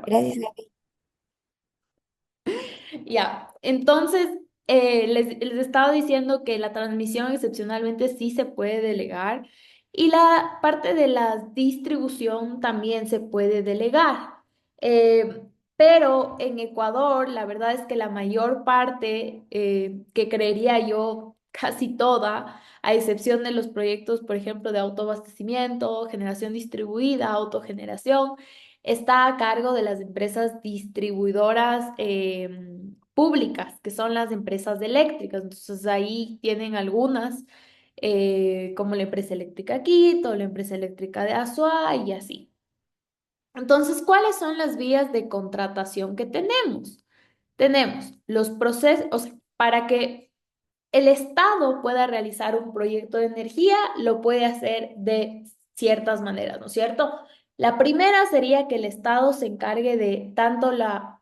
Gracias, Gaby. Ya, entonces les estaba diciendo que la transmisión excepcionalmente sí se puede delegar y la parte de la distribución también se puede delegar. Eh, pero en Ecuador, la verdad es que la mayor parte, que creería yo casi toda, a excepción de los proyectos, por ejemplo, de autoabastecimiento, generación distribuida, autogeneración, está a cargo de las empresas distribuidoras públicas, que son las empresas eléctricas. Entonces ahí tienen algunas, como la empresa eléctrica Quito, la empresa eléctrica de Azua y así. Entonces, ¿cuáles son las vías de contratación que tenemos? Tenemos los procesos, o sea, para que el Estado pueda realizar un proyecto de energía, lo puede hacer de ciertas maneras, ¿no es cierto? La primera sería que el Estado se encargue de tanto la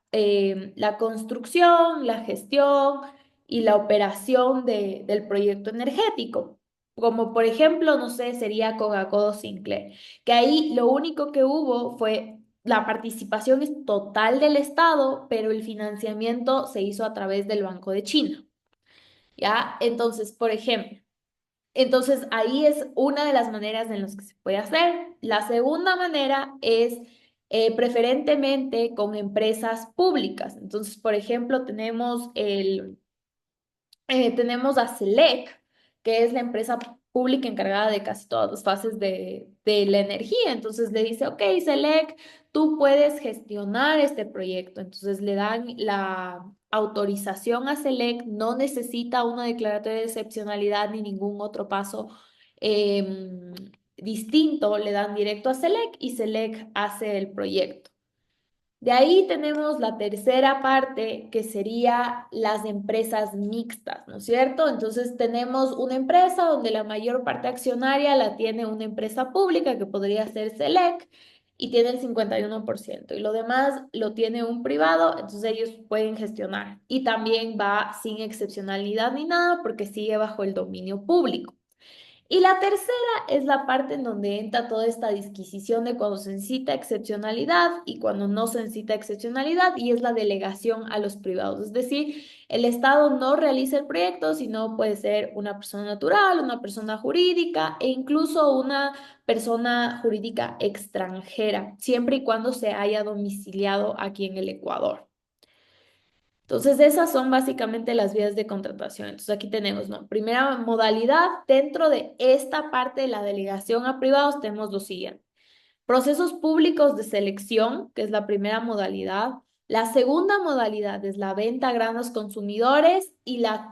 construcción, la gestión y la operación del proyecto energético. Como por ejemplo, no sé, sería Coca-Cola Sinclair, que ahí lo único que hubo fue la participación es total del Estado, pero el financiamiento se hizo a través del Banco de China. ¿Ya? Entonces, por ejemplo, entonces ahí es una de las maneras en las que se puede hacer. La segunda manera es preferentemente con empresas públicas. Entonces, por ejemplo, tenemos a Selec, que es la empresa pública encargada de casi todas las fases de la energía. Entonces le dice, ok, Selec, tú puedes gestionar este proyecto. Entonces le dan la autorización a Selec, no necesita una declaratoria de excepcionalidad ni ningún otro paso em, distinto, le dan directo a Selec y Selec hace el proyecto. De ahí tenemos la tercera parte, que sería las empresas mixtas, ¿no es cierto? Entonces tenemos una empresa donde la mayor parte accionaria la tiene una empresa pública, que podría ser Select, y tiene el 51%, y lo demás lo tiene un privado, entonces ellos pueden gestionar. Y también va sin excepcionalidad ni nada, porque sigue bajo el dominio público. Y la tercera es la parte en donde entra toda esta disquisición de cuando se necesita excepcionalidad y cuando no se necesita excepcionalidad, y es la delegación a los privados. Es decir, el Estado no realiza el proyecto, sino puede ser una persona natural, una persona jurídica e incluso una persona jurídica extranjera, siempre y cuando se haya domiciliado aquí en el Ecuador. Entonces, esas son básicamente las vías de contratación. Entonces, aquí tenemos, ¿no? Primera modalidad, dentro de esta parte de la delegación a privados, tenemos lo siguiente. Procesos públicos de selección, que es la primera modalidad. La segunda modalidad es la venta a grandes consumidores y la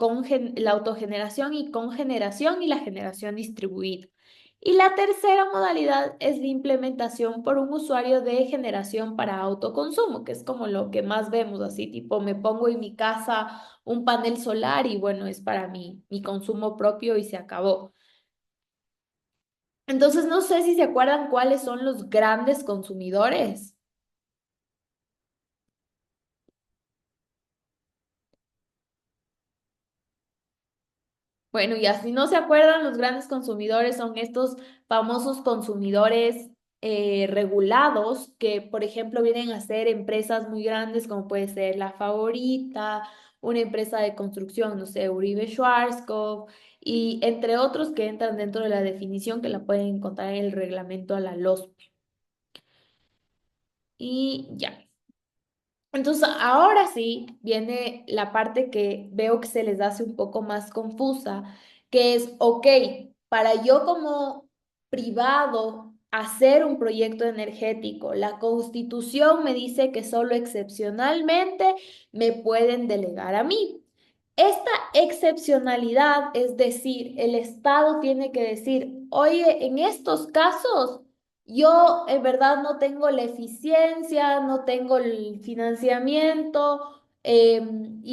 autogeneración y congeneración y la generación distribuida. Y la tercera modalidad es la implementación por un usuario de generación para autoconsumo, que es como lo que más vemos, así tipo me pongo en mi casa un panel solar y bueno, es para mi consumo propio y se acabó. Entonces, no sé si se acuerdan cuáles son los grandes consumidores. Bueno, y así no se acuerdan, los grandes consumidores son estos famosos consumidores regulados que, por ejemplo, vienen a ser empresas muy grandes como puede ser La Favorita, una empresa de construcción, no sé, Uribe Schwarzkopf, y entre otros que entran dentro de la definición que la pueden encontrar en el reglamento a la LOSP. Y ya. Entonces, ahora sí viene la parte que veo que se les hace un poco más confusa, que es, ok, para yo como privado hacer un proyecto energético, la Constitución me dice que solo excepcionalmente me pueden delegar a mí. Esta excepcionalidad, es decir, el Estado tiene que decir, oye, en estos casos yo en verdad no tengo la eficiencia, no tengo el financiamiento y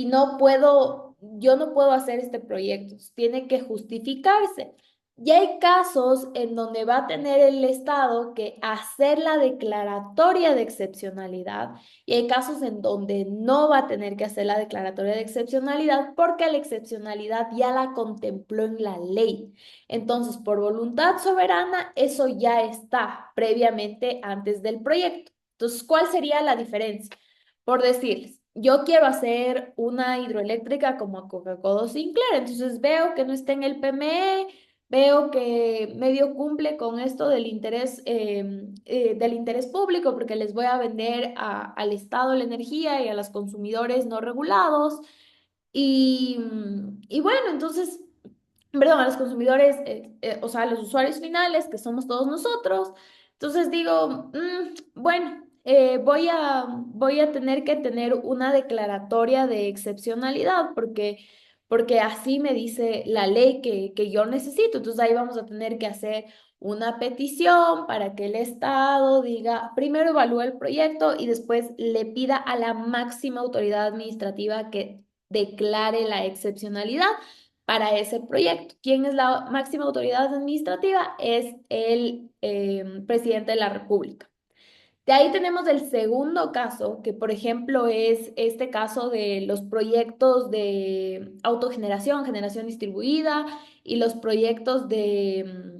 yo no puedo hacer este proyecto. Tiene que justificarse. Y hay casos en donde va a tener el Estado que hacer la declaratoria de excepcionalidad, y hay casos en donde no va a tener que hacer la declaratoria de excepcionalidad porque la excepcionalidad ya la contempló en la ley. Entonces, por voluntad soberana, eso ya está previamente antes del proyecto. Entonces, ¿cuál sería la diferencia? Por decirles, yo quiero hacer una hidroeléctrica como Coca-Cola Sinclair, entonces veo que no está en el PME, veo que medio cumple con esto del interés público, porque les voy a vender al Estado la energía y a los consumidores no regulados. Y bueno, entonces, perdón, a los consumidores, o sea, a los usuarios finales, que somos todos nosotros. Entonces digo, bueno, voy a tener que tener una declaratoria de excepcionalidad porque así me dice la ley que yo necesito. Entonces ahí vamos a tener que hacer una petición para que el Estado diga, primero evalúe el proyecto y después le pida a la máxima autoridad administrativa que declare la excepcionalidad para ese proyecto. ¿Quién es la máxima autoridad administrativa? Es el presidente de la República. De ahí tenemos el segundo caso, que por ejemplo es este caso de los proyectos de autogeneración, generación distribuida y los proyectos de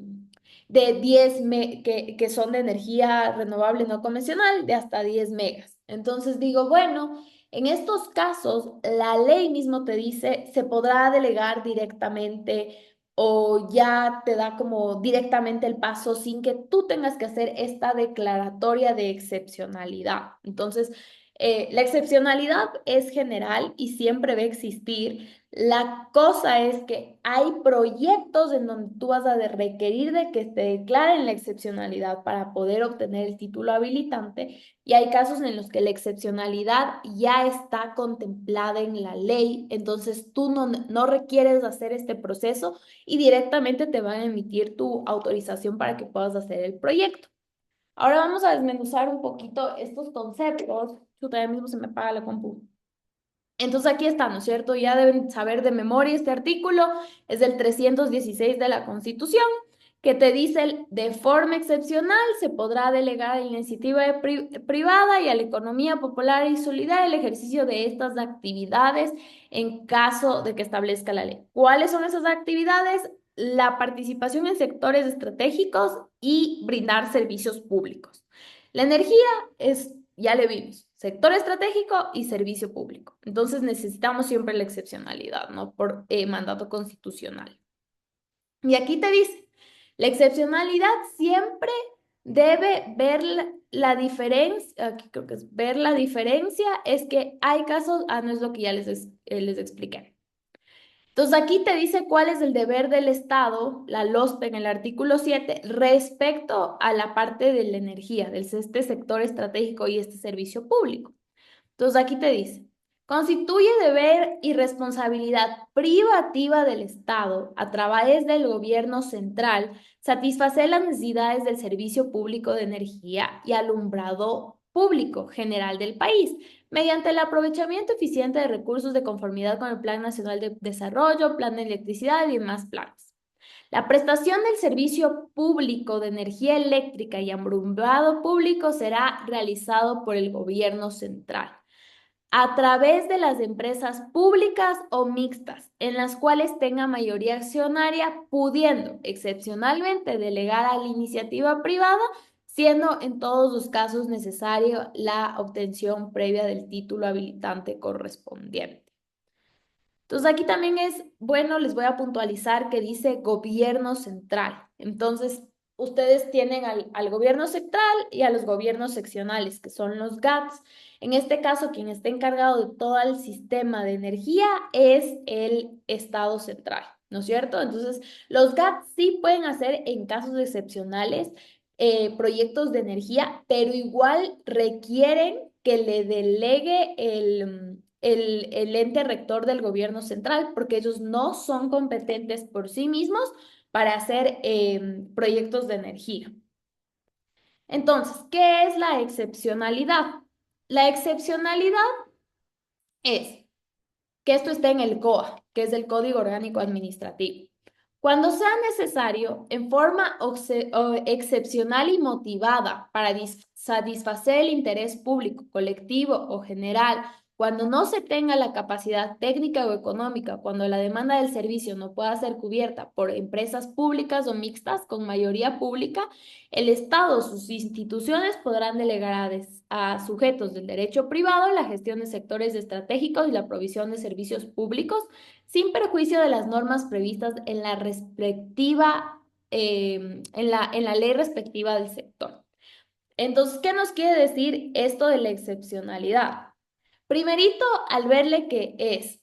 que son de energía renovable no convencional de hasta 10 megas. Entonces digo, bueno, en estos casos la ley mismo te dice se podrá delegar directamente o ya te da como directamente el paso sin que tú tengas que hacer esta declaratoria de excepcionalidad. Entonces, la excepcionalidad es general y siempre va a existir. La cosa es que hay proyectos en donde tú vas a requerir de que te declaren la excepcionalidad para poder obtener el título habilitante y hay casos en los que la excepcionalidad ya está contemplada en la ley, entonces tú no requieres hacer este proceso y directamente te van a emitir tu autorización para que puedas hacer el proyecto. Ahora vamos a desmenuzar un poquito estos conceptos. Chuta, ya mismo se me apaga la compu. Entonces aquí está, ¿no es cierto? Ya deben saber de memoria este artículo, es del 316 de la Constitución, que te dice, de forma excepcional se podrá delegar en la iniciativa privada y a la economía popular y solidaria el ejercicio de estas actividades en caso de que establezca la ley. ¿Cuáles son esas actividades? La participación en sectores estratégicos y brindar servicios públicos. La energía es, ya le vimos, sector estratégico y servicio público. Entonces necesitamos siempre la excepcionalidad, ¿no? Por mandato constitucional. Y aquí te dice, la excepcionalidad siempre debe ver la diferencia, aquí creo que es ver la diferencia, es que hay casos, no es lo que ya les expliqué. Entonces aquí te dice cuál es el deber del Estado, la LOSPE en el artículo 7, respecto a la parte de la energía, del este sector estratégico y este servicio público. Entonces aquí te dice, constituye deber y responsabilidad privativa del Estado a través del gobierno central satisfacer las necesidades del servicio público de energía y alumbrado público general del país mediante el aprovechamiento eficiente de recursos de conformidad con el Plan Nacional de Desarrollo, Plan de Electricidad y demás planes. La prestación del servicio público de energía eléctrica y alumbrado público será realizado por el gobierno central a través de las empresas públicas o mixtas, en las cuales tenga mayoría accionaria, pudiendo excepcionalmente delegar a la iniciativa privada, siendo en todos los casos necesario la obtención previa del título habilitante correspondiente. Entonces aquí también es bueno, les voy a puntualizar que dice gobierno central. Entonces, ustedes tienen al gobierno central y a los gobiernos seccionales, que son los GATS. En este caso, quien está encargado de todo el sistema de energía es el Estado central, ¿no es cierto? Entonces, los GATS sí pueden hacer en casos excepcionales proyectos de energía, pero igual requieren que le delegue el ente rector del gobierno central, porque ellos no son competentes por sí mismos para hacer proyectos de energía. Entonces, ¿qué es la excepcionalidad? La excepcionalidad es que esto esté en el COA, que es el Código Orgánico Administrativo. Cuando sea necesario, en forma excepcional y motivada para satisfacer el interés público, colectivo o general Cuando no se tenga la capacidad técnica o económica, cuando la demanda del servicio no pueda ser cubierta por empresas públicas o mixtas con mayoría pública, el Estado o sus instituciones podrán delegar a sujetos del derecho privado la gestión de sectores estratégicos y la provisión de servicios públicos sin perjuicio de las normas previstas en la respectiva, en la ley respectiva del sector. Entonces, ¿qué nos quiere decir esto de la excepcionalidad? Primerito, al verle que es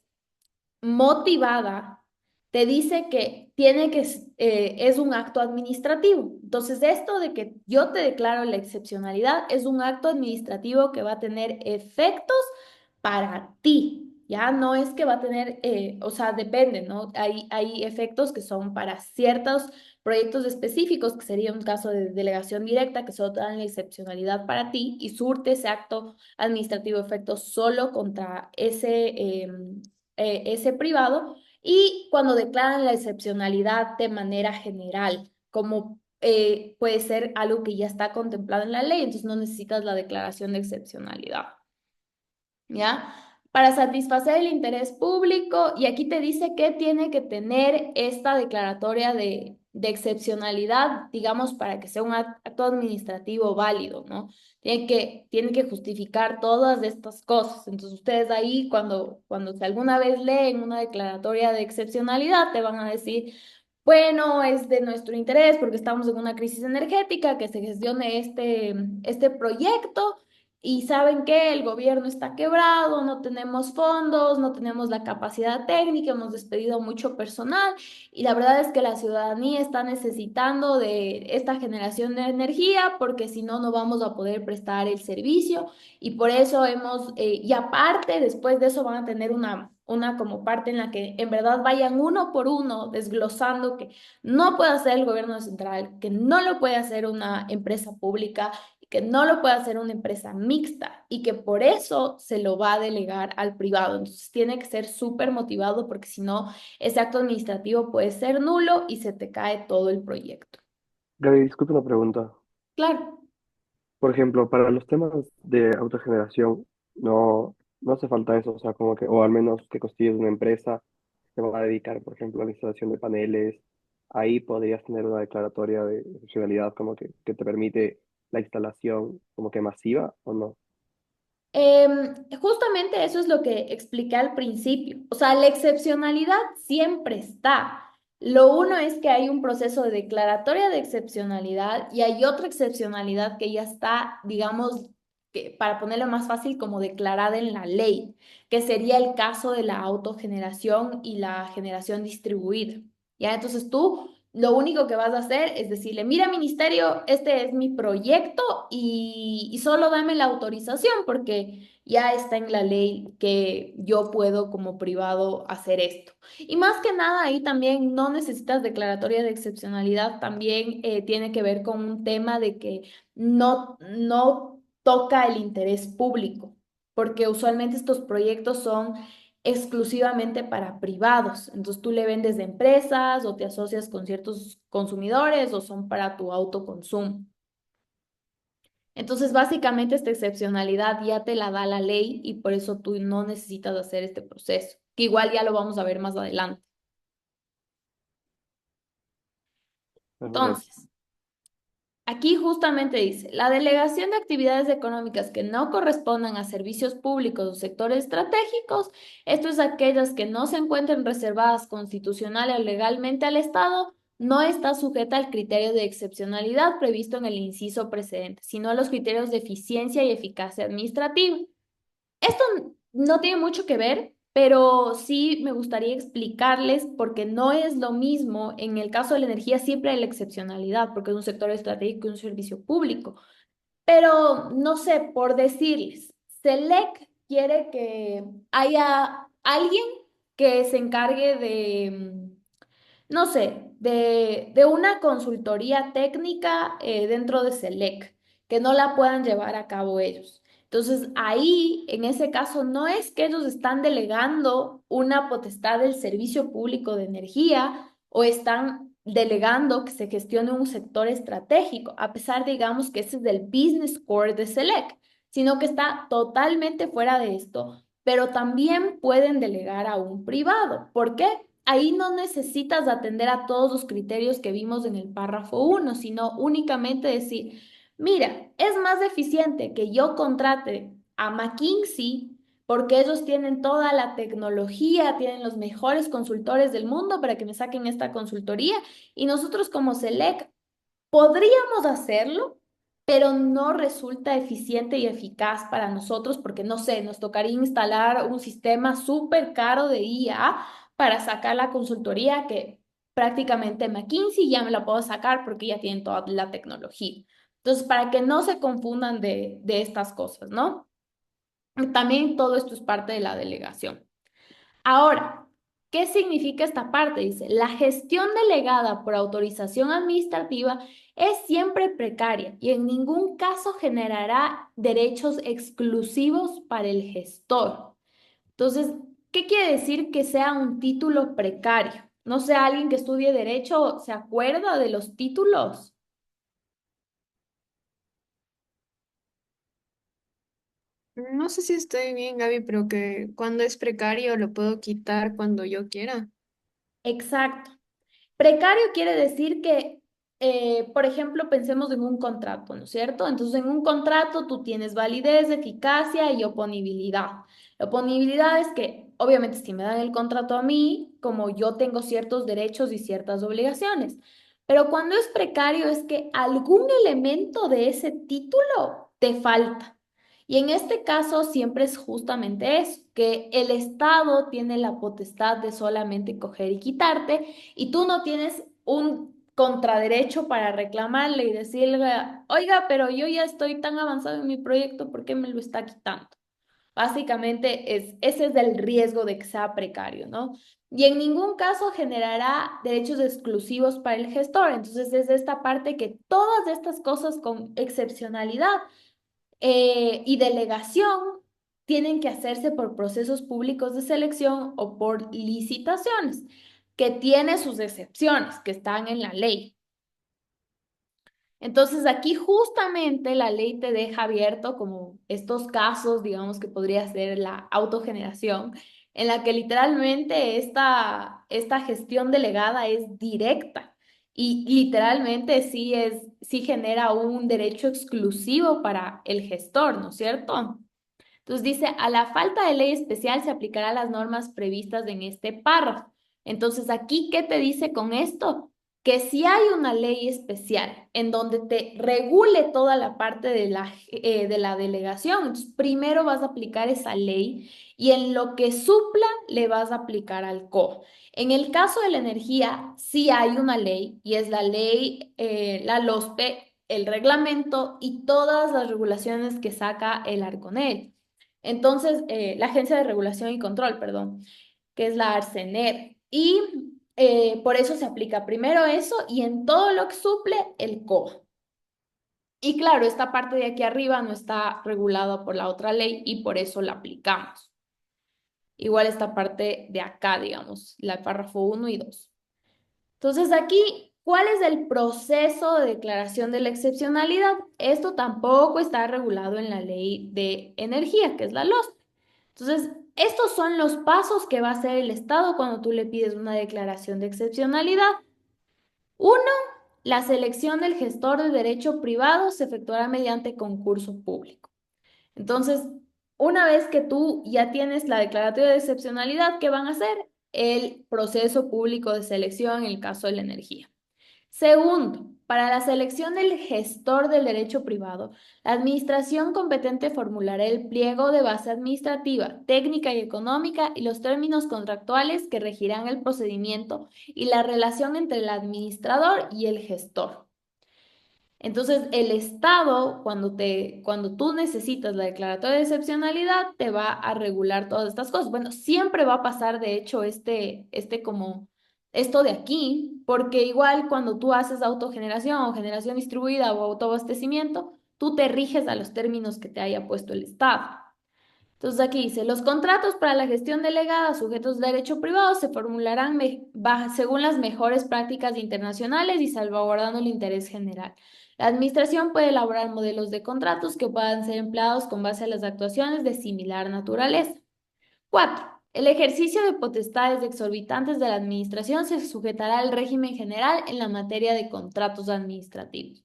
motivada, te dice que tiene que, es un acto administrativo. Entonces, esto de que yo te declaro la excepcionalidad es un acto administrativo que va a tener efectos para ti. Ya no es que va a tener, o sea, depende, ¿no? Hay efectos que son para ciertos proyectos específicos, que sería un caso de delegación directa, que solo te dan la excepcionalidad para ti y surte ese acto administrativo efecto solo contra ese privado, y cuando declaran la excepcionalidad de manera general, como puede ser algo que ya está contemplado en la ley, entonces no necesitas la declaración de excepcionalidad. ¿Ya? Para satisfacer el interés público, y aquí te dice que tiene que tener esta declaratoria de excepcionalidad, digamos, para que sea un acto administrativo válido, ¿no? Tiene que justificar todas estas cosas. Entonces, ustedes ahí, cuando si alguna vez leen una declaratoria de excepcionalidad, te van a decir, bueno, es de nuestro interés porque estamos en una crisis energética, que se gestione este proyecto. Y saben que el gobierno está quebrado, no tenemos fondos, no tenemos la capacidad técnica, hemos despedido mucho personal y la verdad es que la ciudadanía está necesitando de esta generación de energía porque si no, no vamos a poder prestar el servicio y por eso y aparte, después de eso van a tener una como parte en la que en verdad vayan uno por uno desglosando que no puede hacer el gobierno central, que no lo puede hacer una empresa pública, que no lo puede hacer una empresa mixta y que por eso se lo va a delegar al privado. Entonces tiene que ser súper motivado porque si no, ese acto administrativo puede ser nulo y se te cae todo el proyecto. Gaby, disculpe una pregunta. Claro. Por ejemplo, para los temas de autogeneración, no hace falta eso, o sea, como que, o al menos que constituyes una empresa que va a dedicar, por ejemplo, a la instalación de paneles, ahí podrías tener una declaratoria de excepcionalidad como que te permite la instalación como que masiva o no. Justamente eso es lo que expliqué al principio. O sea, la excepcionalidad siempre está. Lo uno es que hay un proceso de declaratoria de excepcionalidad y hay otra excepcionalidad que ya está, digamos, que, para ponerlo más fácil, como declarada en la ley, que sería el caso de la autogeneración y la generación distribuida. ¿Ya? Entonces tú lo único que vas a hacer es decirle, mira, ministerio, este es mi proyecto y solo dame la autorización porque ya está en la ley que yo puedo como privado hacer esto. Y más que nada, ahí también no necesitas declaratoria de excepcionalidad, también tiene que ver con un tema de que no toca el interés público, porque usualmente estos proyectos son exclusivamente para privados. Entonces tú le vendes de empresas o te asocias con ciertos consumidores o son para tu autoconsumo. Entonces básicamente esta excepcionalidad ya te la da la ley y por eso tú no necesitas hacer este proceso, que igual ya lo vamos a ver más adelante. Perfecto. Entonces, aquí justamente dice, la delegación de actividades económicas que no correspondan a servicios públicos o sectores estratégicos, esto es aquellas que no se encuentren reservadas constitucional o legalmente al Estado, no está sujeta al criterio de excepcionalidad previsto en el inciso precedente, sino a los criterios de eficiencia y eficacia administrativa. Esto no tiene mucho que ver, pero sí me gustaría explicarles porque no es lo mismo. En el caso de la energía siempre hay la excepcionalidad porque es un sector estratégico y un servicio público. Pero no sé, por decirles, Selec quiere que haya alguien que se encargue de, no sé, de una consultoría técnica dentro de Selec, que no la puedan llevar a cabo ellos. Entonces, ahí, en ese caso, no es que ellos están delegando una potestad del servicio público de energía o están delegando que se gestione un sector estratégico, a pesar, digamos, que ese es del business core de Selec, sino que está totalmente fuera de esto, pero también pueden delegar a un privado. ¿Por qué? Ahí no necesitas atender a todos los criterios que vimos en el párrafo uno, sino únicamente decir, mira, es más eficiente que yo contrate a McKinsey porque ellos tienen toda la tecnología, tienen los mejores consultores del mundo para que me saquen esta consultoría y nosotros como Select podríamos hacerlo, pero no resulta eficiente y eficaz para nosotros porque, no sé, nos tocaría instalar un sistema súper caro de IA para sacar la consultoría que prácticamente McKinsey ya me la puedo sacar porque ya tienen toda la tecnología. Entonces, para que no se confundan de estas cosas, ¿no? También todo esto es parte de la delegación. Ahora, ¿qué significa esta parte? Dice, la gestión delegada por autorización administrativa es siempre precaria y en ningún caso generará derechos exclusivos para el gestor. Entonces, ¿qué quiere decir que sea un título precario? No sé, alguien que estudie derecho se acuerda de los títulos. No sé si estoy bien, Gaby, pero que cuando es precario lo puedo quitar cuando yo quiera. Exacto. Precario quiere decir que, por ejemplo, pensemos en un contrato, ¿no es cierto? Entonces, en un contrato tú tienes validez, eficacia y oponibilidad. La oponibilidad es que, obviamente, si me dan el contrato a mí, como yo tengo ciertos derechos y ciertas obligaciones, pero cuando es precario es que algún elemento de ese título te falta. Y en este caso siempre es justamente eso, que el Estado tiene la potestad de solamente coger y quitarte y tú no tienes un contraderecho para reclamarle y decirle, oiga, pero yo ya estoy tan avanzado en mi proyecto, ¿por qué me lo está quitando? Básicamente ese es el riesgo de que sea precario, ¿no? Y en ningún caso generará derechos exclusivos para el gestor. Entonces es esta parte que todas estas cosas con excepcionalidad y delegación tienen que hacerse por procesos públicos de selección o por licitaciones, que tiene sus excepciones, que están en la ley. Entonces aquí justamente la ley te deja abierto como estos casos, digamos que podría ser la autogeneración, en la que literalmente esta gestión delegada es directa y literalmente sí genera un derecho exclusivo para el gestor, ¿no es cierto? Entonces dice, a la falta de ley especial se aplicará las normas previstas en este párrafo. Entonces aquí, ¿qué te dice con esto? Que si hay una ley especial en donde te regule toda la parte de la delegación, entonces primero vas a aplicar esa ley y en lo que supla le vas a aplicar al CO. En el caso de la energía, sí hay una ley y es la ley, la LOSPE, el reglamento y todas las regulaciones que saca el Arconel. Entonces, la Agencia de Regulación y Control, perdón, que es la Arcener. Y por eso se aplica primero eso y en todo lo que suple el CO. Y claro, esta parte de aquí arriba no está regulada por la otra ley y por eso la aplicamos. Igual esta parte de acá, digamos, la párrafo uno y 2. Entonces aquí, ¿cuál es el proceso de declaración de la excepcionalidad? Esto tampoco está regulado en la ley de energía, que es la LOS. Entonces, estos son los pasos que va a hacer el Estado cuando tú le pides una declaración de excepcionalidad. Uno, la selección del gestor de derecho privado se efectuará mediante concurso público. Entonces, una vez que tú ya tienes la declaratoria de excepcionalidad, ¿qué van a hacer? El proceso público de selección en el caso de la energía. Segundo, para la selección del gestor del derecho privado, la administración competente formulará el pliego de base administrativa, técnica y económica y los términos contractuales que regirán el procedimiento y la relación entre el administrador y el gestor. Entonces, el Estado, cuando tú necesitas la declaratoria de excepcionalidad, te va a regular todas estas cosas. Bueno, siempre va a pasar, de hecho, como esto de aquí, porque igual cuando tú haces autogeneración o generación distribuida o autoabastecimiento, tú te riges a los términos que te haya puesto el Estado. Entonces aquí dice, los contratos para la gestión delegada sujetos de derecho privado se formularán según las mejores prácticas internacionales y salvaguardando el interés general. La administración puede elaborar modelos de contratos que puedan ser empleados con base a las actuaciones de similar naturaleza. 4. El ejercicio de potestades exorbitantes de la administración se sujetará al régimen general en la materia de contratos administrativos.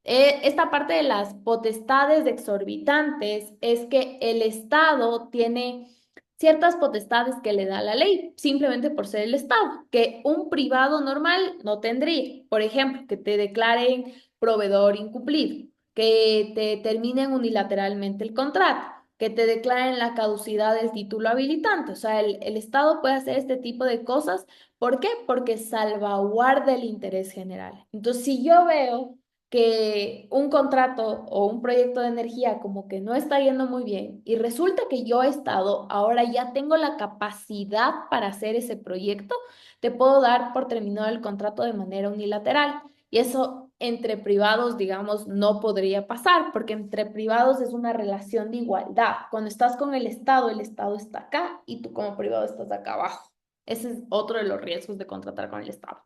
Esta parte de las potestades exorbitantes es que el Estado tiene ciertas potestades que le da la ley, simplemente por ser el Estado, que un privado normal no tendría. Por ejemplo, que te declaren proveedor incumplido, que te terminen unilateralmente el contrato, que te declaren la caducidad del título habilitante. O sea, el Estado puede hacer este tipo de cosas. ¿Por qué? Porque salvaguarda el interés general. Entonces, si yo veo que un contrato o un proyecto de energía como que no está yendo muy bien y resulta que yo he estado, ahora ya tengo la capacidad para hacer ese proyecto, te puedo dar por terminado el contrato de manera unilateral. Y eso entre privados, digamos, no podría pasar, porque entre privados es una relación de igualdad. Cuando estás con el Estado está acá y tú como privado estás acá abajo. Ese es otro de los riesgos de contratar con el Estado.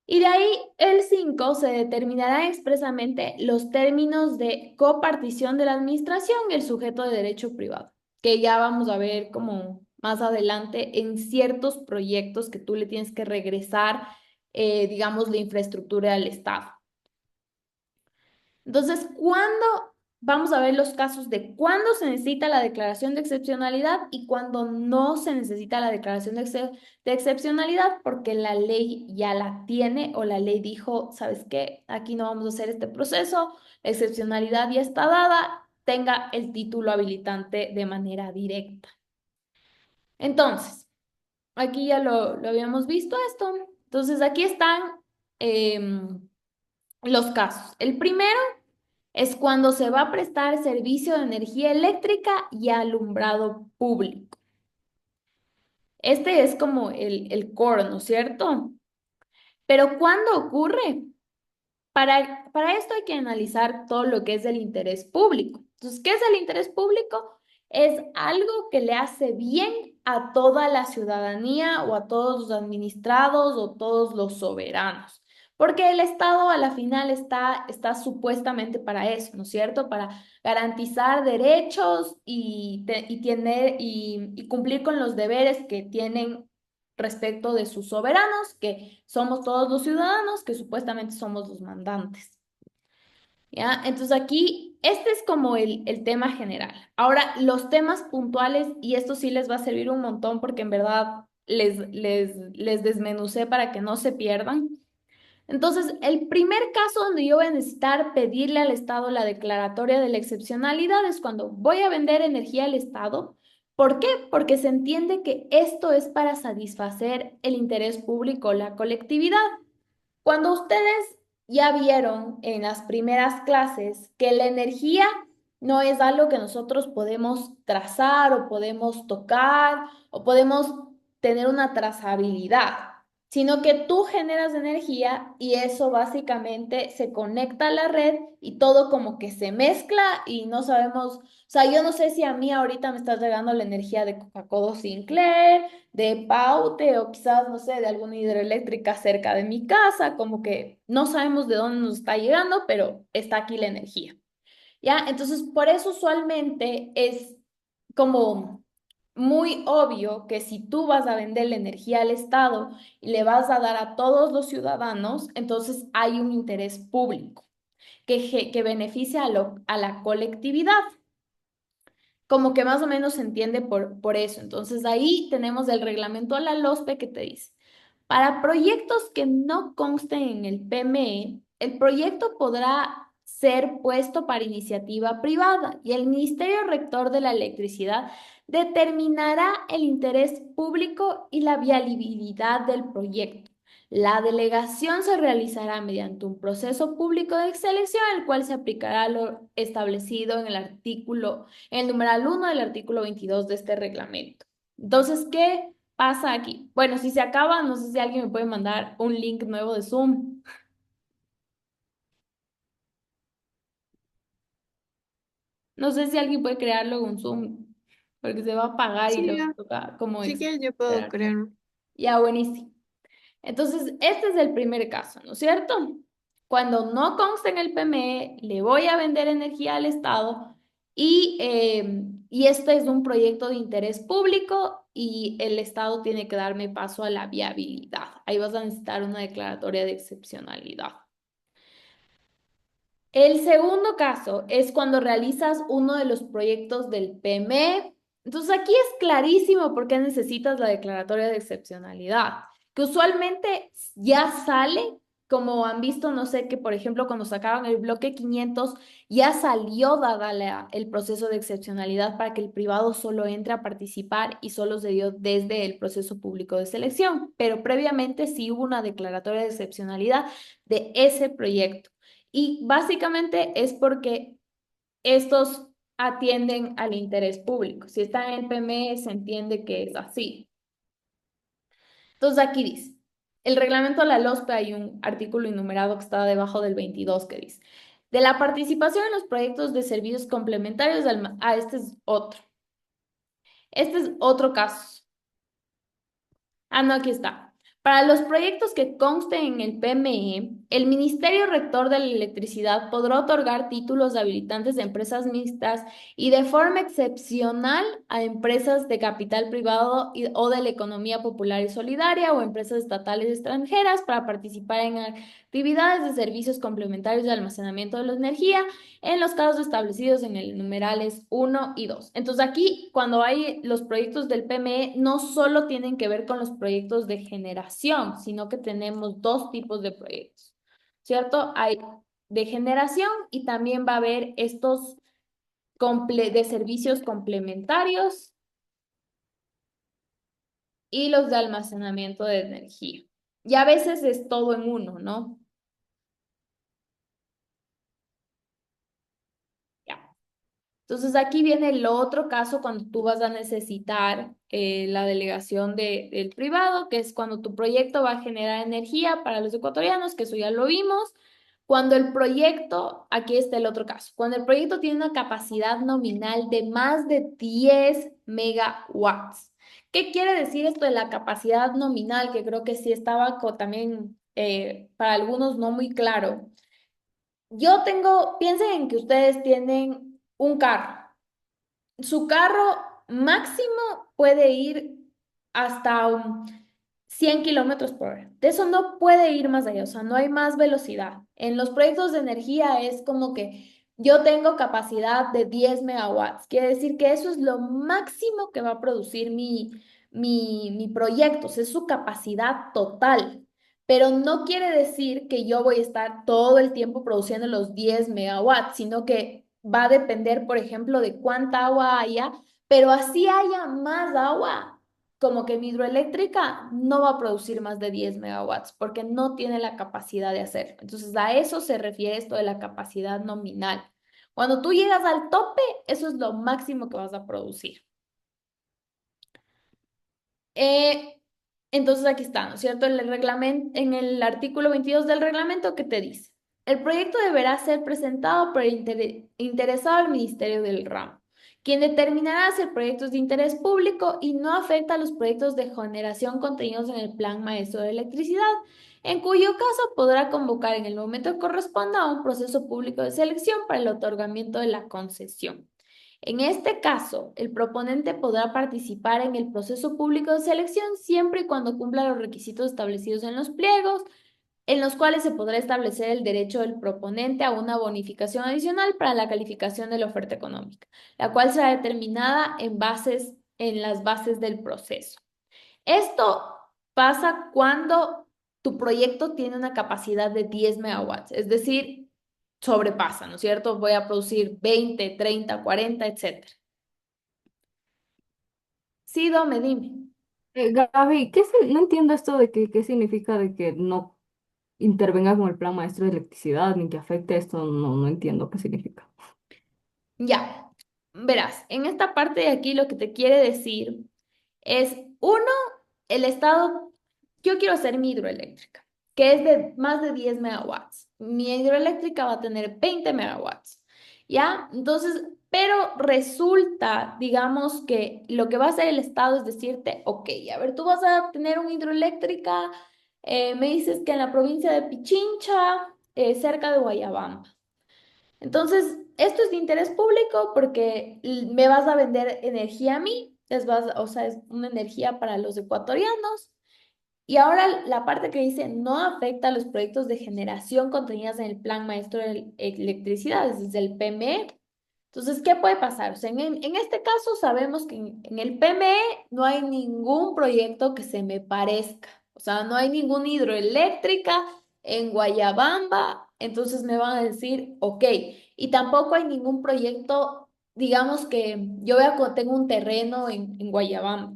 Y de ahí el 5 se determinará expresamente los términos de copartición de la administración y el sujeto de derecho privado, que ya vamos a ver como más adelante en ciertos proyectos que tú le tienes que regresar, digamos, la infraestructura al Estado. Entonces, ¿cuándo vamos a ver los casos de cuándo se necesita la declaración de excepcionalidad y cuándo no se necesita la declaración de excepcionalidad? Porque la ley ya la tiene o la ley dijo, ¿sabes qué? Aquí no vamos a hacer este proceso, la excepcionalidad ya está dada, tenga el título habilitante de manera directa. Entonces, aquí ya lo habíamos visto esto. Entonces, aquí están los casos. El primero es cuando se va a prestar servicio de energía eléctrica y alumbrado público. Este es como el core, ¿no es cierto? Pero ¿cuándo ocurre? Para esto hay que analizar todo lo que es el interés público. Entonces, ¿qué es el interés público? Es algo que le hace bien a toda la ciudadanía o a todos los administrados o todos los soberanos. Porque el Estado a la final está supuestamente para eso, ¿no es cierto? Para garantizar derechos y cumplir con los deberes que tienen respecto de sus soberanos, que somos todos los ciudadanos, que supuestamente somos los mandantes. ¿Ya? Entonces aquí, este es como el tema general. Ahora, los temas puntuales, y esto sí les va a servir un montón porque en verdad les desmenucé para que no se pierdan. Entonces, el primer caso donde yo voy a necesitar pedirle al Estado la declaratoria de la excepcionalidad es cuando voy a vender energía al Estado. ¿Por qué? Porque se entiende que esto es para satisfacer el interés público, la colectividad. Cuando ustedes ya vieron en las primeras clases que la energía no es algo que nosotros podemos trazar o podemos tocar o podemos tener una trazabilidad, sino que tú generas energía y eso básicamente se conecta a la red y todo como que se mezcla y no sabemos, o sea, yo no sé si a mí ahorita me está llegando la energía de Coca-Cola Sinclair, de Paute o quizás, no sé, de alguna hidroeléctrica cerca de mi casa, como que no sabemos de dónde nos está llegando, pero está aquí la energía. ¿Ya? Entonces, por eso usualmente es como muy obvio que si tú vas a vender la energía al Estado y le vas a dar a todos los ciudadanos, entonces hay un interés público que beneficia a la colectividad. Como que más o menos se entiende por eso. Entonces ahí tenemos el reglamento a la LOSPE que te dice, para proyectos que no consten en el PME, el proyecto podrá ser puesto para iniciativa privada y el Ministerio Rector de la Electricidad determinará el interés público y la viabilidad del proyecto. La delegación se realizará mediante un proceso público de selección, el cual se aplicará lo establecido en el numeral 1 del artículo 22 de este reglamento. Entonces, ¿qué pasa aquí? Bueno, si se acaba, no sé si alguien me puede mandar un link nuevo de Zoom. No sé si alguien puede crearlo en Zoom, porque se va a apagar y Sí, luego ya. toca como Si quieres, yo puedo esperar. crear. Ya, buenísimo. Entonces, este es el primer caso, ¿no es cierto? Cuando no consta en el PME, le voy a vender energía al Estado y Y este es un proyecto de interés público y el Estado tiene que darme paso a la viabilidad. Ahí vas a necesitar una declaratoria de excepcionalidad. El segundo caso es cuando realizas uno de los proyectos del PME. Entonces aquí es clarísimo por qué necesitas la declaratoria de excepcionalidad, que usualmente ya sale, como han visto, no sé, que por ejemplo cuando sacaron el bloque 500 ya salió dada el proceso de excepcionalidad para que el privado solo entre a participar y solo se dio desde el proceso público de selección, pero previamente sí hubo una declaratoria de excepcionalidad de ese proyecto. Y básicamente es porque estos atienden al interés público. Si está en el PME, se entiende que es así. Entonces aquí dice, el reglamento de la LOSPE hay un artículo enumerado que está debajo del 22 que dice, de la participación en los proyectos de servicios complementarios del... Ah, este es otro. Este es otro caso. Ah, no, aquí está. Para los proyectos que consten en el PME, el Ministerio Rector de la Electricidad podrá otorgar títulos habilitantes de empresas mixtas y de forma excepcional a empresas de capital privado o de la economía popular y solidaria o empresas estatales extranjeras para participar en actividades de servicios complementarios de almacenamiento de la energía en los casos establecidos en el numerales 1 y 2. Entonces aquí, cuando hay los proyectos del PME, no solo tienen que ver con los proyectos de generación, sino que tenemos dos tipos de proyectos, ¿cierto? Hay de generación y también va a haber estos de servicios complementarios y los de almacenamiento de energía. Y a veces es todo en uno, ¿no? Ya. Entonces aquí viene el otro caso cuando tú vas a necesitar la delegación del privado, que es cuando tu proyecto va a generar energía para los ecuatorianos, que eso ya lo vimos. Cuando el proyecto, aquí está el otro caso, cuando el proyecto tiene una capacidad nominal de más de 10 megawatts. ¿Qué quiere decir esto de la capacidad nominal? Que creo que sí estaba también para algunos no muy claro. Yo tengo, piensen en que ustedes tienen un carro. Su carro máximo puede ir hasta 100 kilómetros por hora. De eso no puede ir más allá, o sea, no hay más velocidad. En los proyectos de energía es como que yo tengo capacidad de 10 megawatts. Quiere decir que eso es lo máximo que va a producir mi proyecto, o sea, es su capacidad total. Pero no quiere decir que yo voy a estar todo el tiempo produciendo los 10 megawatts, sino que va a depender, por ejemplo, de cuánta agua haya, pero así haya más agua, como que mi hidroeléctrica no va a producir más de 10 megawatts porque no tiene la capacidad de hacerlo. Entonces, a eso se refiere esto de la capacidad nominal. Cuando tú llegas al tope, eso es lo máximo que vas a producir. Eh, entonces aquí está, ¿no es cierto? El reglamento, en el artículo 22 del reglamento, ¿qué te dice? El proyecto deberá ser presentado por el interesado al Ministerio del Ramo, quien determinará hacer proyectos de interés público y no afecta a los proyectos de generación contenidos en el Plan Maestro de Electricidad, en cuyo caso podrá convocar en el momento que corresponda a un proceso público de selección para el otorgamiento de la concesión. En este caso, el proponente podrá participar en el proceso público de selección siempre y cuando cumpla los requisitos establecidos en los pliegos, en los cuales se podrá establecer el derecho del proponente a una bonificación adicional para la calificación de la oferta económica, la cual será determinada en las bases del proceso. Esto pasa cuando tu proyecto tiene una capacidad de 10 megawatts, es decir, sobrepasa, ¿no es cierto? Voy a producir 20, 30, 40, etcétera. Sí, Dome, dime. Gaby, no entiendo esto de que, qué significa de que no intervenga con el plan maestro de electricidad ni que afecte esto, no entiendo qué significa. Ya, verás, en esta parte de aquí lo que te quiere decir es, uno, el Estado, yo quiero hacer mi hidroeléctrica, que es de más de 10 megawatts. Mi hidroeléctrica va a tener 20 megawatts, ¿ya? Entonces, pero resulta, digamos, que lo que va a hacer el Estado es decirte, ok, a ver, tú vas a tener una hidroeléctrica, me dices que en la provincia de Pichincha, cerca de Guayabamba. Entonces, esto es de interés público porque me vas a vender energía a mí, o sea, es una energía para los ecuatorianos. Y ahora la parte que dice no afecta a los proyectos de generación contenidas en el Plan Maestro de Electricidad, es desde el PME. Entonces, ¿qué puede pasar? O sea, en este caso sabemos que en el PME no hay ningún proyecto que se me parezca. O sea, no hay ninguna hidroeléctrica en Guayabamba. Entonces me van a decir, ok. Y tampoco hay ningún proyecto, digamos que yo tengo un terreno en Guayabamba.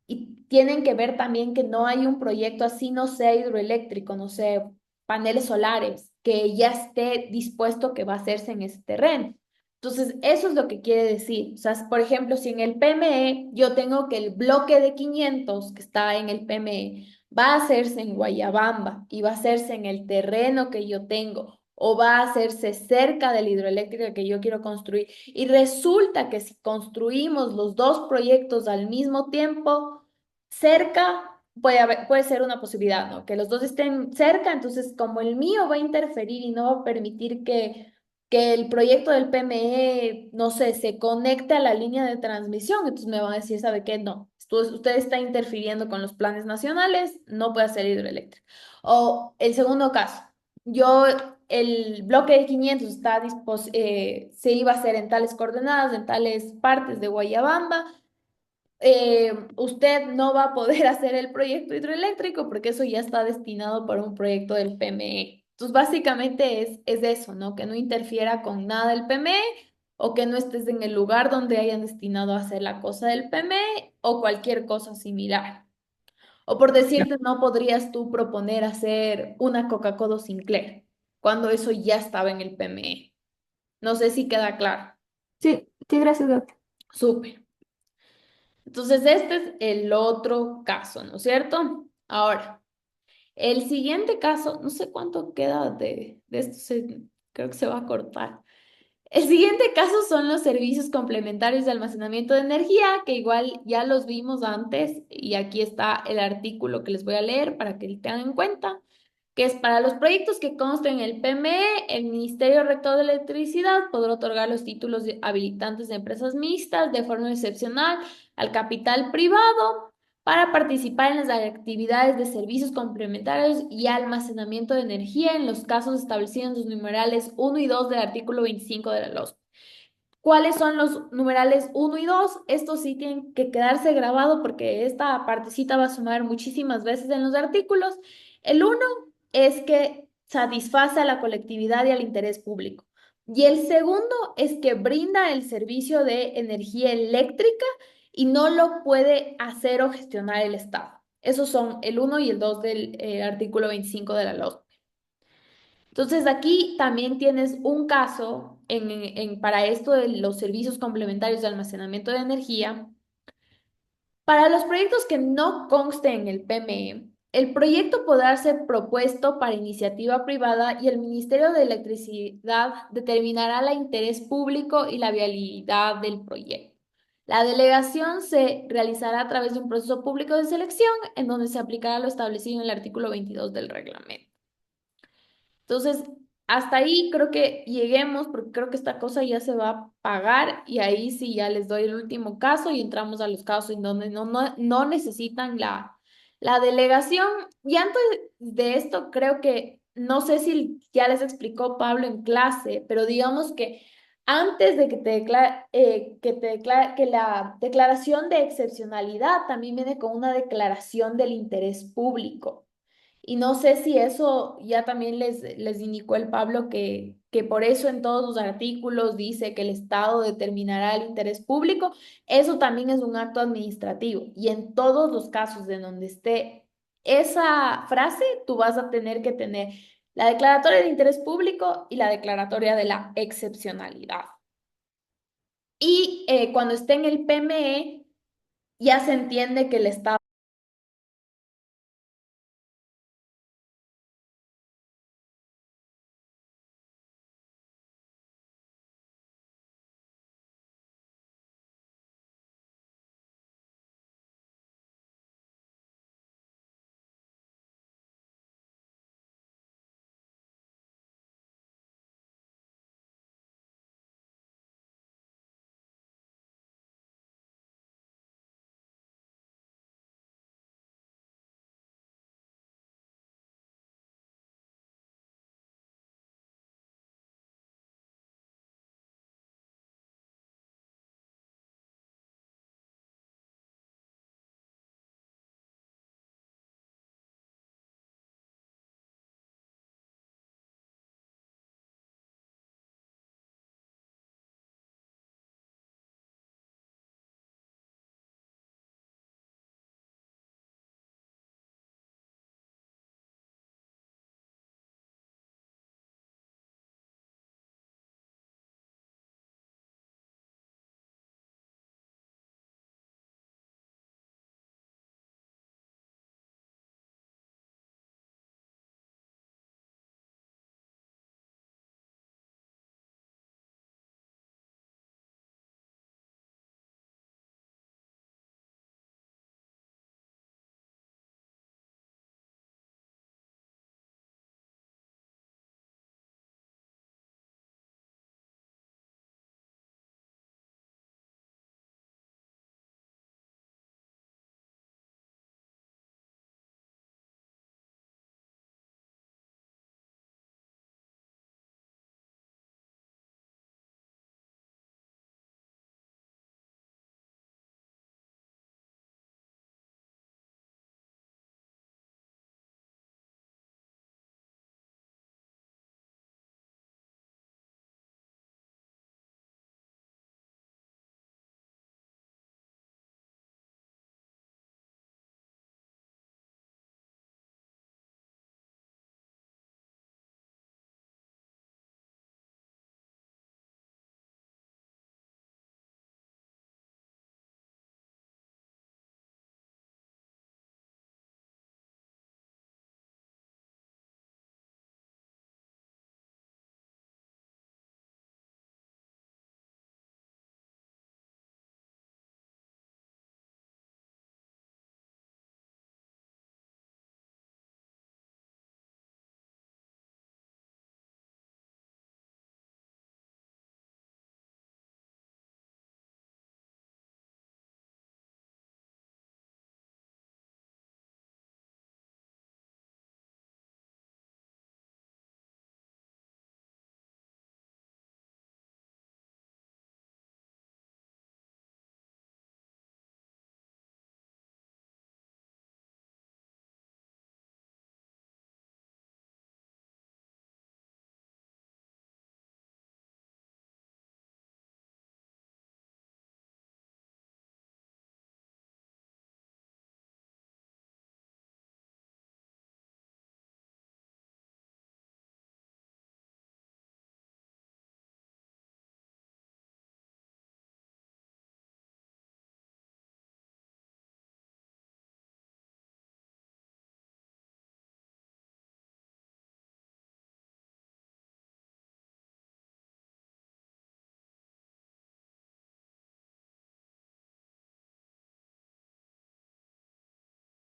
Y tienen que ver también que no hay un proyecto así, no sea hidroeléctrico, no sé, paneles solares, que ya esté dispuesto que va a hacerse en ese terreno. Entonces, eso es lo que quiere decir. O sea, por ejemplo, si en el PME yo tengo que el bloque de 500 que está en el PME va a hacerse en Guayabamba y va a hacerse en el terreno que yo tengo o va a hacerse cerca de la hidroeléctrica que yo quiero construir. Y resulta que si construimos los dos proyectos al mismo tiempo, cerca, puede ser una posibilidad, ¿no? Que los dos estén cerca, entonces como el mío va a interferir y no va a permitir que el proyecto del PME, no sé, se conecte a la línea de transmisión, entonces me van a decir, ¿sabe qué? No, usted está interfiriendo con los planes nacionales, no puede hacer hidroeléctrica. O el segundo caso, yo, el bloque de 500 se iba a hacer en tales coordenadas, en tales partes de Guayabamba. Usted no va a poder hacer el proyecto hidroeléctrico porque eso ya está destinado para un proyecto del PME. Entonces, básicamente es eso, ¿no? Que no interfiera con nada el PME o que no estés en el lugar donde hayan destinado a hacer la cosa del PME o cualquier cosa similar. O por decirte, no podrías tú proponer hacer una Coca-Cola Sinclair cuando eso ya estaba en el PME. No sé si queda claro. Sí, sí, gracias, Gaby. Súper. Entonces, este es el otro caso, ¿no es cierto? Ahora, el siguiente caso, no sé cuánto queda de esto, creo que se va a cortar. El siguiente caso son los servicios complementarios de almacenamiento de energía, que igual ya los vimos antes y aquí está el artículo que les voy a leer para que lo tengan en cuenta, que es para los proyectos que consten en el PME, el Ministerio Rector de Electricidad podrá otorgar los títulos habilitantes de empresas mixtas de forma excepcional al capital privado para participar en las actividades de servicios complementarios y almacenamiento de energía en los casos establecidos en los numerales 1 y 2 del artículo 25 de la LOS. ¿Cuáles son los numerales 1 y 2? Estos sí tienen que quedarse grabado porque esta partecita va a sumar muchísimas veces en los artículos. El 1 es que satisface a la colectividad y al interés público. Y el segundo es que brinda el servicio de energía eléctrica y no lo puede hacer o gestionar el Estado. Esos son el 1 y el 2 del artículo 25 de la LOS. Entonces, aquí también tienes un caso para esto de los servicios complementarios de almacenamiento de energía. Para los proyectos que no consten en el PME, el proyecto podrá ser propuesto para iniciativa privada y el Ministerio de Electricidad determinará el interés público y la viabilidad del proyecto. La delegación se realizará a través de un proceso público de selección en donde se aplicará lo establecido en el artículo 22 del reglamento. Entonces, hasta ahí creo que lleguemos, porque creo que esta cosa ya se va a pagar y ahí sí ya les doy el último caso y entramos a los casos en donde no necesitan la delegación. Y antes de esto, creo que, no sé si ya les explicó Pablo en clase, pero digamos que antes de que la declaración de excepcionalidad también viene con una declaración del interés público. Y no sé si eso ya también les indicó el Pablo que por eso en todos los artículos dice que el Estado determinará el interés público. Eso también es un acto administrativo. Y en todos los casos de donde esté esa frase, tú vas a tener que tener la declaratoria de interés público y la declaratoria de la excepcionalidad. Y cuando esté en el PME, ya se entiende que el Estado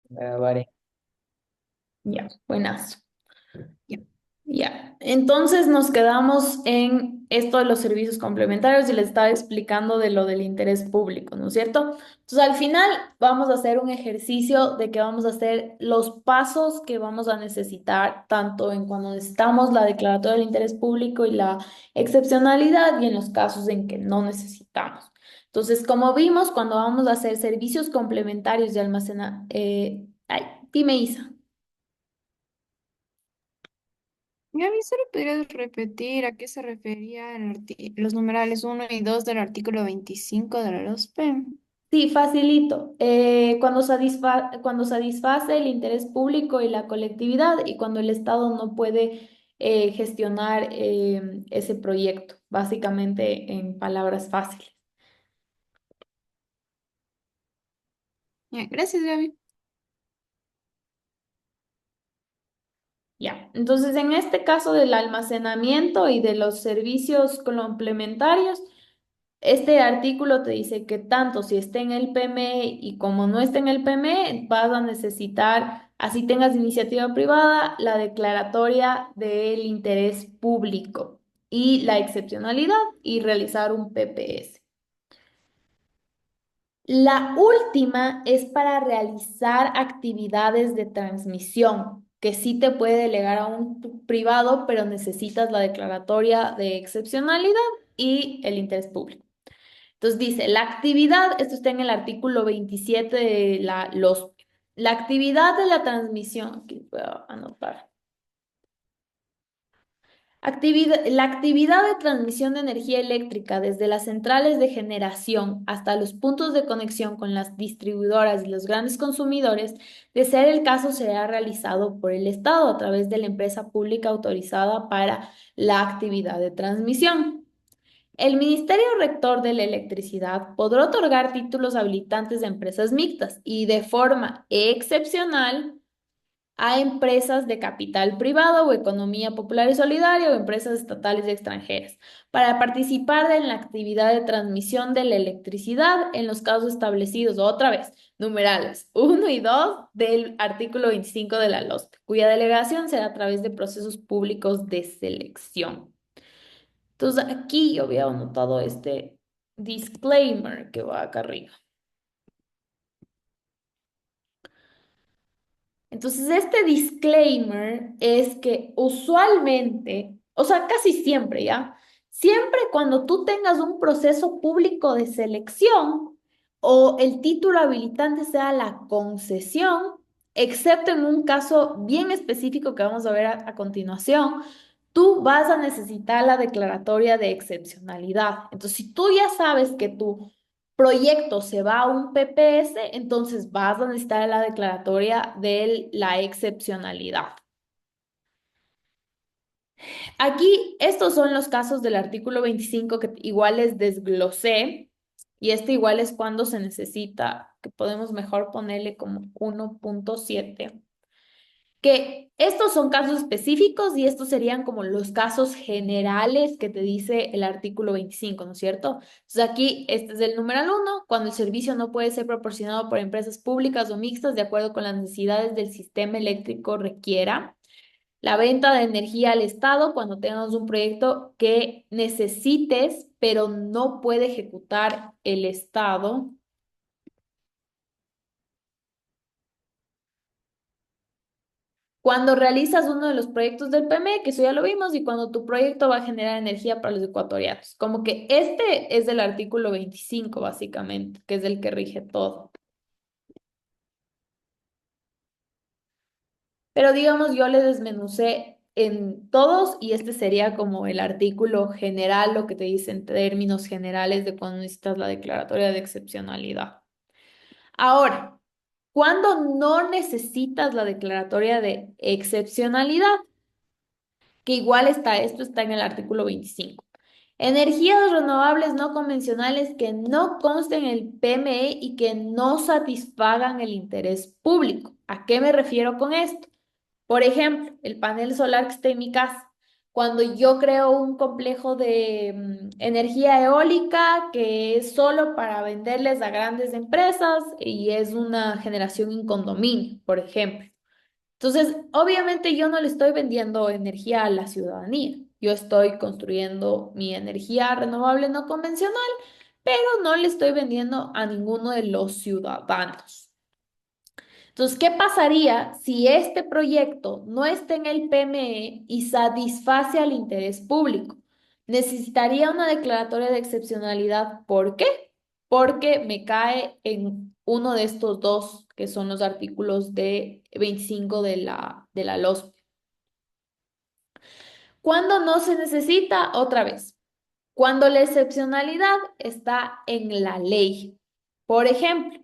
Vale. Ya, buenas. Ya. Ya, entonces nos quedamos en esto de los servicios complementarios y les estaba explicando de lo del interés público, ¿no es cierto? Entonces al final vamos a hacer un ejercicio de que vamos a hacer los pasos que vamos a necesitar, tanto en cuando necesitamos la declaratoria del interés público y la excepcionalidad y en los casos en que no necesitamos. Entonces, como vimos, cuando vamos a hacer servicios complementarios de almacenar, dime Isa. Y a mí solo podrías repetir a qué se refería los numerales 1 y 2 del artículo 25 de la LOSPE. Sí, facilito. Cuando satisface el interés público y la colectividad y cuando el Estado no puede gestionar ese proyecto, básicamente en palabras fáciles. Ya, gracias, Gaby. Ya. Entonces, en este caso del almacenamiento y de los servicios complementarios, este artículo te dice que tanto si está en el PME y como no está en el PME, vas a necesitar, así tengas iniciativa privada, la declaratoria del interés público y la excepcionalidad y realizar un PPS. La última es para realizar actividades de transmisión, que sí te puede delegar a un privado, pero necesitas la declaratoria de excepcionalidad y el interés público. Entonces dice, la actividad, esto está en el artículo 27 de la actividad de la transmisión, aquí voy a anotar. La actividad de transmisión de energía eléctrica desde las centrales de generación hasta los puntos de conexión con las distribuidoras y los grandes consumidores, de ser el caso, será realizado por el Estado a través de la empresa pública autorizada para la actividad de transmisión. El Ministerio Rector de la Electricidad podrá otorgar títulos habilitantes de empresas mixtas y de forma excepcional a empresas de capital privado o economía popular y solidaria o empresas estatales y extranjeras para participar en la actividad de transmisión de la electricidad en los casos establecidos, otra vez, numerales 1 y 2 del artículo 25 de la LOSP, cuya delegación será a través de procesos públicos de selección. Entonces, aquí yo había anotado este disclaimer que va acá arriba. Entonces, este disclaimer es que usualmente, o sea, casi siempre, ¿ya? Siempre cuando tú tengas un proceso público de selección o el título habilitante sea la concesión, excepto en un caso bien específico que vamos a ver a continuación, tú vas a necesitar la declaratoria de excepcionalidad. Entonces, si tú ya sabes que tu proyecto se va a un PPS, entonces vas a necesitar la declaratoria de la excepcionalidad. Aquí, estos son los casos del artículo 25 que igual les desglosé, y este igual es cuando se necesita, que podemos mejor ponerle como 1.7, que estos son casos específicos y estos serían como los casos generales que te dice el artículo 25, ¿no es cierto? Entonces aquí este es el numeral 1, cuando el servicio no puede ser proporcionado por empresas públicas o mixtas de acuerdo con las necesidades del sistema eléctrico requiera. La venta de energía al Estado cuando tengas un proyecto que necesites, pero no puede ejecutar el Estado. Cuando realizas uno de los proyectos del PME, que eso ya lo vimos, y cuando tu proyecto va a generar energía para los ecuatorianos. Como que este es del artículo 25, básicamente, que es el que rige todo. Pero digamos, yo le desmenucé en todos y este sería como el artículo general, lo que te dice en términos generales de cuando necesitas la declaratoria de excepcionalidad. Ahora, ¿cuándo no necesitas la declaratoria de excepcionalidad? Que igual está, esto está en el artículo 25. Energías renovables no convencionales que no consten en el PME y que no satisfagan el interés público. ¿A qué me refiero con esto? Por ejemplo, el panel solar que está en mi casa. cuando yo creo un complejo de energía eólica que es solo para venderles a grandes empresas y es una generación en condominio, por ejemplo. Entonces, obviamente yo no le estoy vendiendo energía a la ciudadanía. Yo estoy construyendo mi energía renovable no convencional, pero no le estoy vendiendo a ninguno de los ciudadanos. Entonces, ¿qué pasaría si este proyecto no está en el PME y satisface al interés público? Necesitaría una declaratoria de excepcionalidad. ¿Por qué? Porque me cae en uno de estos dos, que son los artículos de 25 de la LOSP. ¿Cuándo no se necesita? Otra vez. Cuando la excepcionalidad está en la ley. Por ejemplo,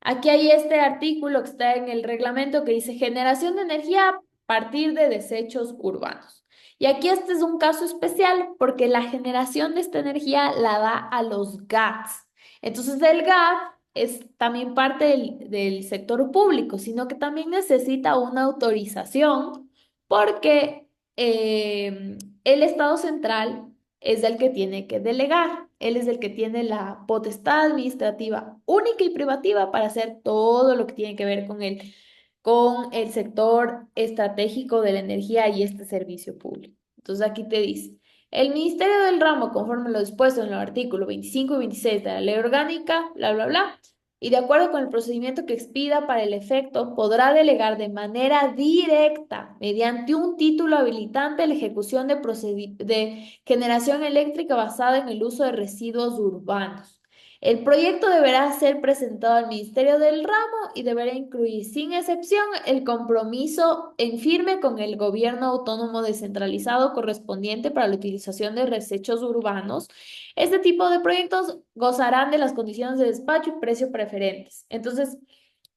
aquí hay este artículo que está en el reglamento que dice generación de energía a partir de desechos urbanos. Y aquí este es un caso especial porque la generación de esta energía la da a los GATS. Entonces el GAT es también parte del sector público, sino que también necesita una autorización porque el Estado central es el que tiene que delegar. Él es el que tiene la potestad administrativa única y privativa para hacer todo lo que tiene que ver con el sector estratégico de la energía y este servicio público. Entonces aquí te dice, el Ministerio del Ramo, conforme lo dispuesto en los artículos 25 y 26 de la Ley Orgánica, bla, bla, bla, y de acuerdo con el procedimiento que expida para el efecto, podrá delegar de manera directa, mediante un título habilitante, la ejecución de generación eléctrica basada en el uso de residuos urbanos. El proyecto deberá ser presentado al Ministerio del Ramo y deberá incluir, sin excepción, el compromiso en firme con el gobierno autónomo descentralizado correspondiente para la utilización de desechos urbanos. Este tipo de proyectos gozarán de las condiciones de despacho y precio preferentes. Entonces,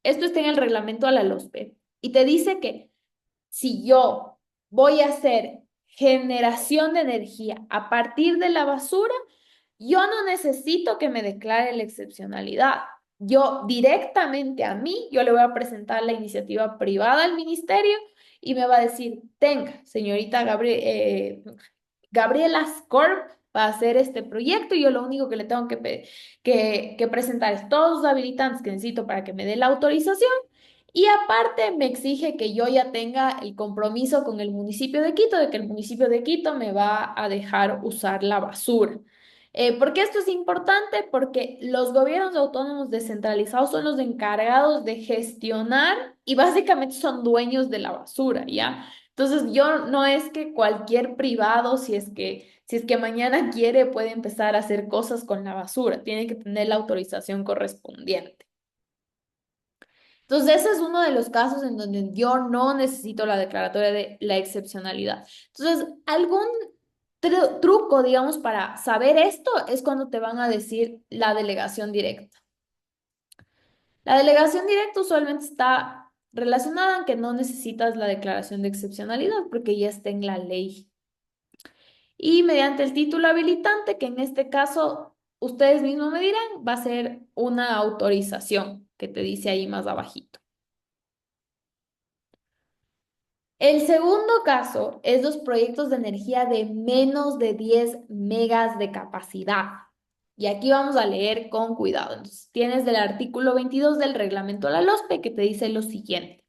esto está en el reglamento a la LOSPE y te dice que si yo voy a hacer generación de energía a partir de la basura, yo no necesito que me declare la excepcionalidad. Yo directamente a mí, yo le voy a presentar la iniciativa privada al ministerio y me va a decir, tenga, señorita Gabriela Scorp va a hacer este proyecto y yo lo único que le tengo que presentar es todos los habilitantes que necesito para que me dé la autorización y aparte me exige que yo ya tenga el compromiso con el municipio de Quito de que el municipio de Quito me va a dejar usar la basura. ¿Por qué esto es importante? Porque los gobiernos autónomos descentralizados son los encargados de gestionar y básicamente son dueños de la basura, ¿ya? Entonces, yo no es que cualquier privado, si es que mañana quiere, puede empezar a hacer cosas con la basura, tiene que tener la autorización correspondiente. Entonces, ese es uno de los casos en donde yo no necesito la declaratoria de la excepcionalidad. Entonces, algún truco, digamos, para saber esto es cuando te van a decir la delegación directa. La delegación directa usualmente está relacionada en que no necesitas la declaración de excepcionalidad porque ya está en la ley. Y mediante el título habilitante, que en este caso ustedes mismos me dirán, va a ser una autorización que te dice ahí más abajito. El segundo caso es los proyectos de energía de menos de 10 megas de capacidad. Y aquí vamos a leer con cuidado. Entonces, tienes del artículo 22 del reglamento de la LOSPE que te dice lo siguiente.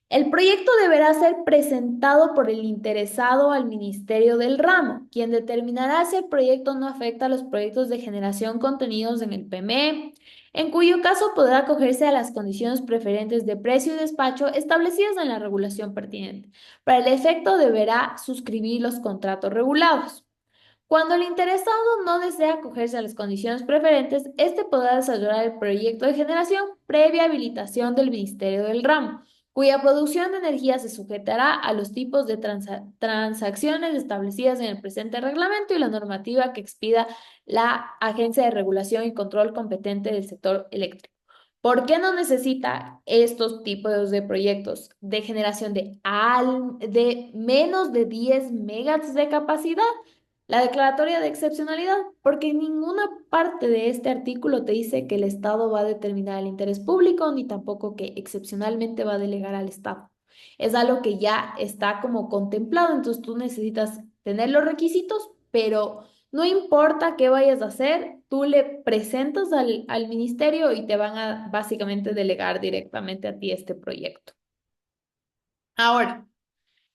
El proyecto deberá ser presentado por el interesado al Ministerio del Ramo, quien determinará si el proyecto no afecta a los proyectos de generación contenidos en el PME, en cuyo caso podrá acogerse a las condiciones preferentes de precio y despacho establecidas en la regulación pertinente. Para el efecto deberá suscribir los contratos regulados. Cuando el interesado no desea acogerse a las condiciones preferentes, este podrá desarrollar el proyecto de generación previa habilitación del Ministerio del Ramo, cuya producción de energía se sujetará a los tipos de transacciones establecidas en el presente reglamento y la normativa que expida la Agencia de Regulación y Control competente del sector eléctrico. ¿Por qué no necesita estos tipos de proyectos de generación de menos de 10 megas de capacidad? La declaratoria de excepcionalidad, porque en ninguna parte de este artículo te dice que el Estado va a determinar el interés público, ni tampoco que excepcionalmente va a delegar al Estado. Es algo que ya está como contemplado, entonces tú necesitas tener los requisitos, pero no importa qué vayas a hacer, tú le presentas al ministerio y te van a básicamente delegar directamente a ti este proyecto. Ahora,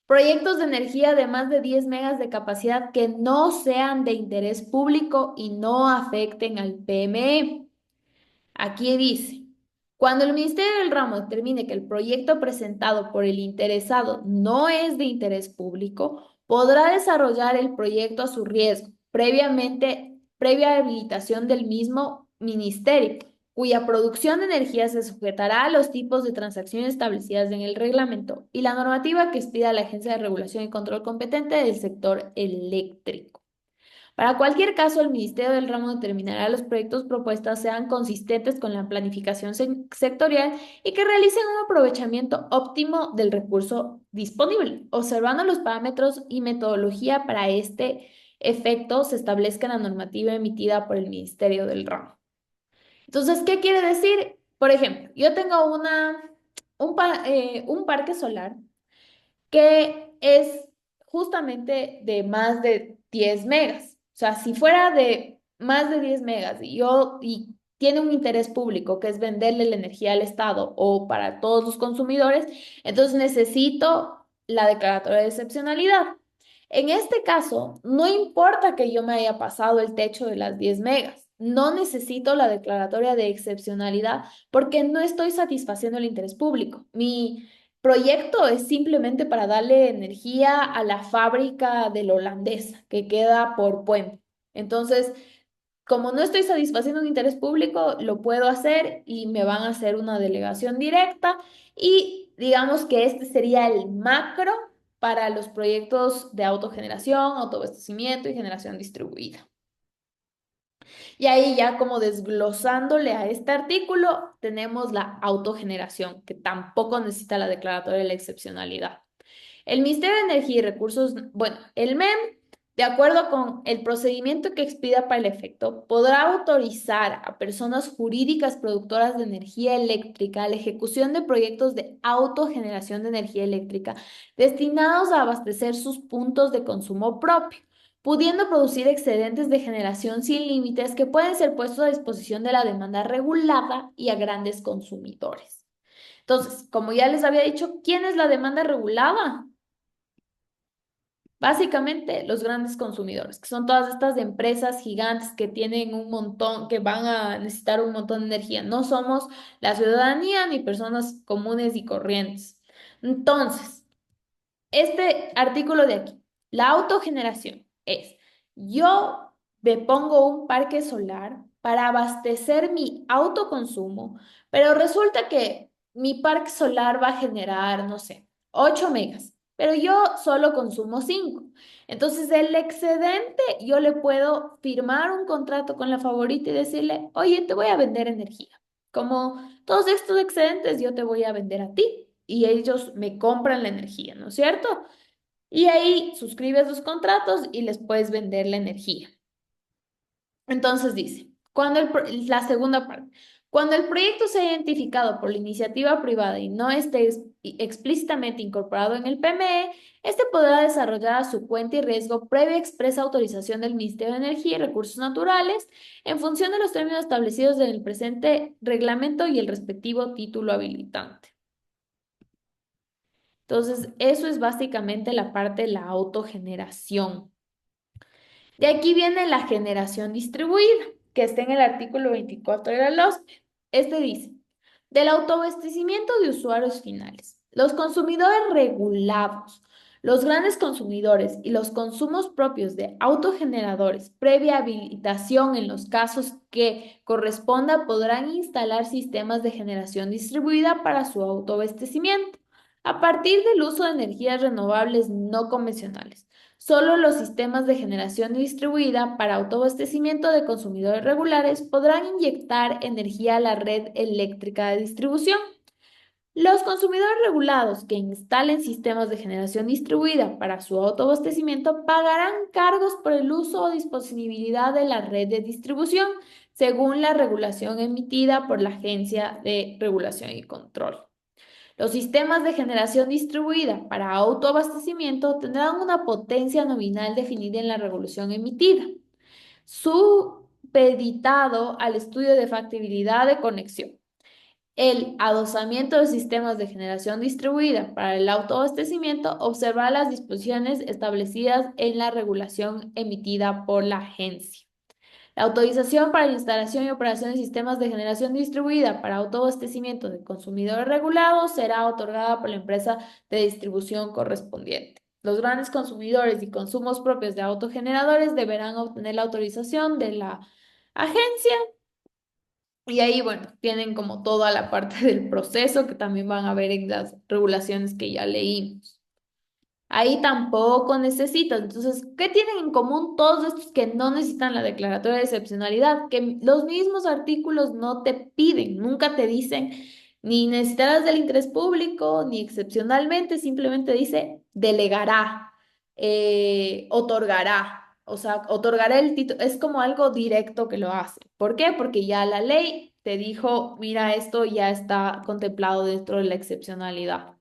proyectos de energía de más de 10 megas de capacidad que no sean de interés público y no afecten al PME. Aquí dice, cuando el Ministerio del Ramo determine que el proyecto presentado por el interesado no es de interés público, podrá desarrollar el proyecto a su riesgo, previa habilitación del mismo ministerio, cuya producción de energía se sujetará a los tipos de transacciones establecidas en el reglamento y la normativa que expida la Agencia de Regulación y Control competente del sector eléctrico. Para cualquier caso, el Ministerio del Ramo determinará los proyectos propuestos sean consistentes con la planificación sectorial y que realicen un aprovechamiento óptimo del recurso disponible, observando los parámetros y metodología para este efecto se establezca en la normativa emitida por el Ministerio del Ramo. Entonces, ¿qué quiere decir? Por ejemplo, yo tengo un parque solar que es justamente de más de 10 megas. O sea, si fuera de más de 10 megas y tiene un interés público que es venderle la energía al Estado o para todos los consumidores, entonces necesito la declaratoria de excepcionalidad. En este caso, no importa que yo me haya pasado el techo de las 10 megas, no necesito la declaratoria de excepcionalidad porque no estoy satisfaciendo el interés público. Mi proyecto es simplemente para darle energía a la fábrica de la holandesa que queda por Puente. Entonces, como no estoy satisfaciendo un interés público, lo puedo hacer y me van a hacer una delegación directa y digamos que este sería el macro para los proyectos de autogeneración, autoabastecimiento y generación distribuida. Y ahí ya como desglosándole a este artículo, tenemos la autogeneración, que tampoco necesita la declaratoria de la excepcionalidad. El Ministerio de Energía y Recursos, bueno, el MEM, de acuerdo con el procedimiento que expida para el efecto, podrá autorizar a personas jurídicas productoras de energía eléctrica la ejecución de proyectos de autogeneración de energía eléctrica destinados a abastecer sus puntos de consumo propio, pudiendo producir excedentes de generación sin límites que pueden ser puestos a disposición de la demanda regulada y a grandes consumidores. Entonces, como ya les había dicho, ¿quién es la demanda regulada? Básicamente, los grandes consumidores, que son todas estas empresas gigantes que tienen un montón, que van a necesitar un montón de energía. No somos la ciudadanía ni personas comunes y corrientes. Entonces, este artículo de aquí, la autogeneración es, yo me pongo un parque solar para abastecer mi autoconsumo, pero resulta que mi parque solar va a generar, no sé, 8 megas, pero yo solo consumo 5. Entonces, el excedente, yo le puedo firmar un contrato con la favorita y decirle, oye, te voy a vender energía. Como todos estos excedentes, yo te voy a vender a ti y ellos me compran la energía, ¿no es cierto? Y ahí suscribes los contratos y les puedes vender la energía. Entonces dice, la segunda parte, cuando el proyecto sea identificado por la iniciativa privada y no esté explícitamente incorporado en el PME, este podrá desarrollar a su cuenta y riesgo previa expresa autorización del Ministerio de Energía y Recursos Naturales en función de los términos establecidos en el presente reglamento y el respectivo título habilitante. Entonces, eso es básicamente la parte de la autogeneración. De aquí viene la generación distribuida, que está en el artículo 24 de la LOSP. Este dice, del autoabastecimiento de usuarios finales, los consumidores regulados, los grandes consumidores y los consumos propios de autogeneradores previa habilitación en los casos que corresponda podrán instalar sistemas de generación distribuida para su autoabastecimiento a partir del uso de energías renovables no convencionales. Solo los sistemas de generación distribuida para autoabastecimiento de consumidores regulares podrán inyectar energía a la red eléctrica de distribución. Los consumidores regulados que instalen sistemas de generación distribuida para su autoabastecimiento pagarán cargos por el uso o disponibilidad de la red de distribución, según la regulación emitida por la Agencia de Regulación y Control. Los sistemas de generación distribuida para autoabastecimiento tendrán una potencia nominal definida en la regulación emitida, supeditado al estudio de factibilidad de conexión. El adosamiento de sistemas de generación distribuida para el autoabastecimiento observará las disposiciones establecidas en la regulación emitida por la agencia. La autorización para la instalación y operación de sistemas de generación distribuida para autoabastecimiento de consumidores regulados será otorgada por la empresa de distribución correspondiente. Los grandes consumidores y consumos propios de autogeneradores deberán obtener la autorización de la agencia y ahí, bueno, tienen como toda la parte del proceso que también van a ver en las regulaciones que ya leímos. Ahí tampoco necesitan. Entonces, ¿qué tienen en común todos estos que no necesitan la declaratoria de excepcionalidad? Que los mismos artículos no te piden, nunca te dicen ni necesitarás del interés público, ni excepcionalmente, simplemente dice delegará, otorgará. O sea, otorgará el título, es como algo directo que lo hace. ¿Por qué? Porque ya la ley te dijo, mira, esto ya está contemplado dentro de la excepcionalidad.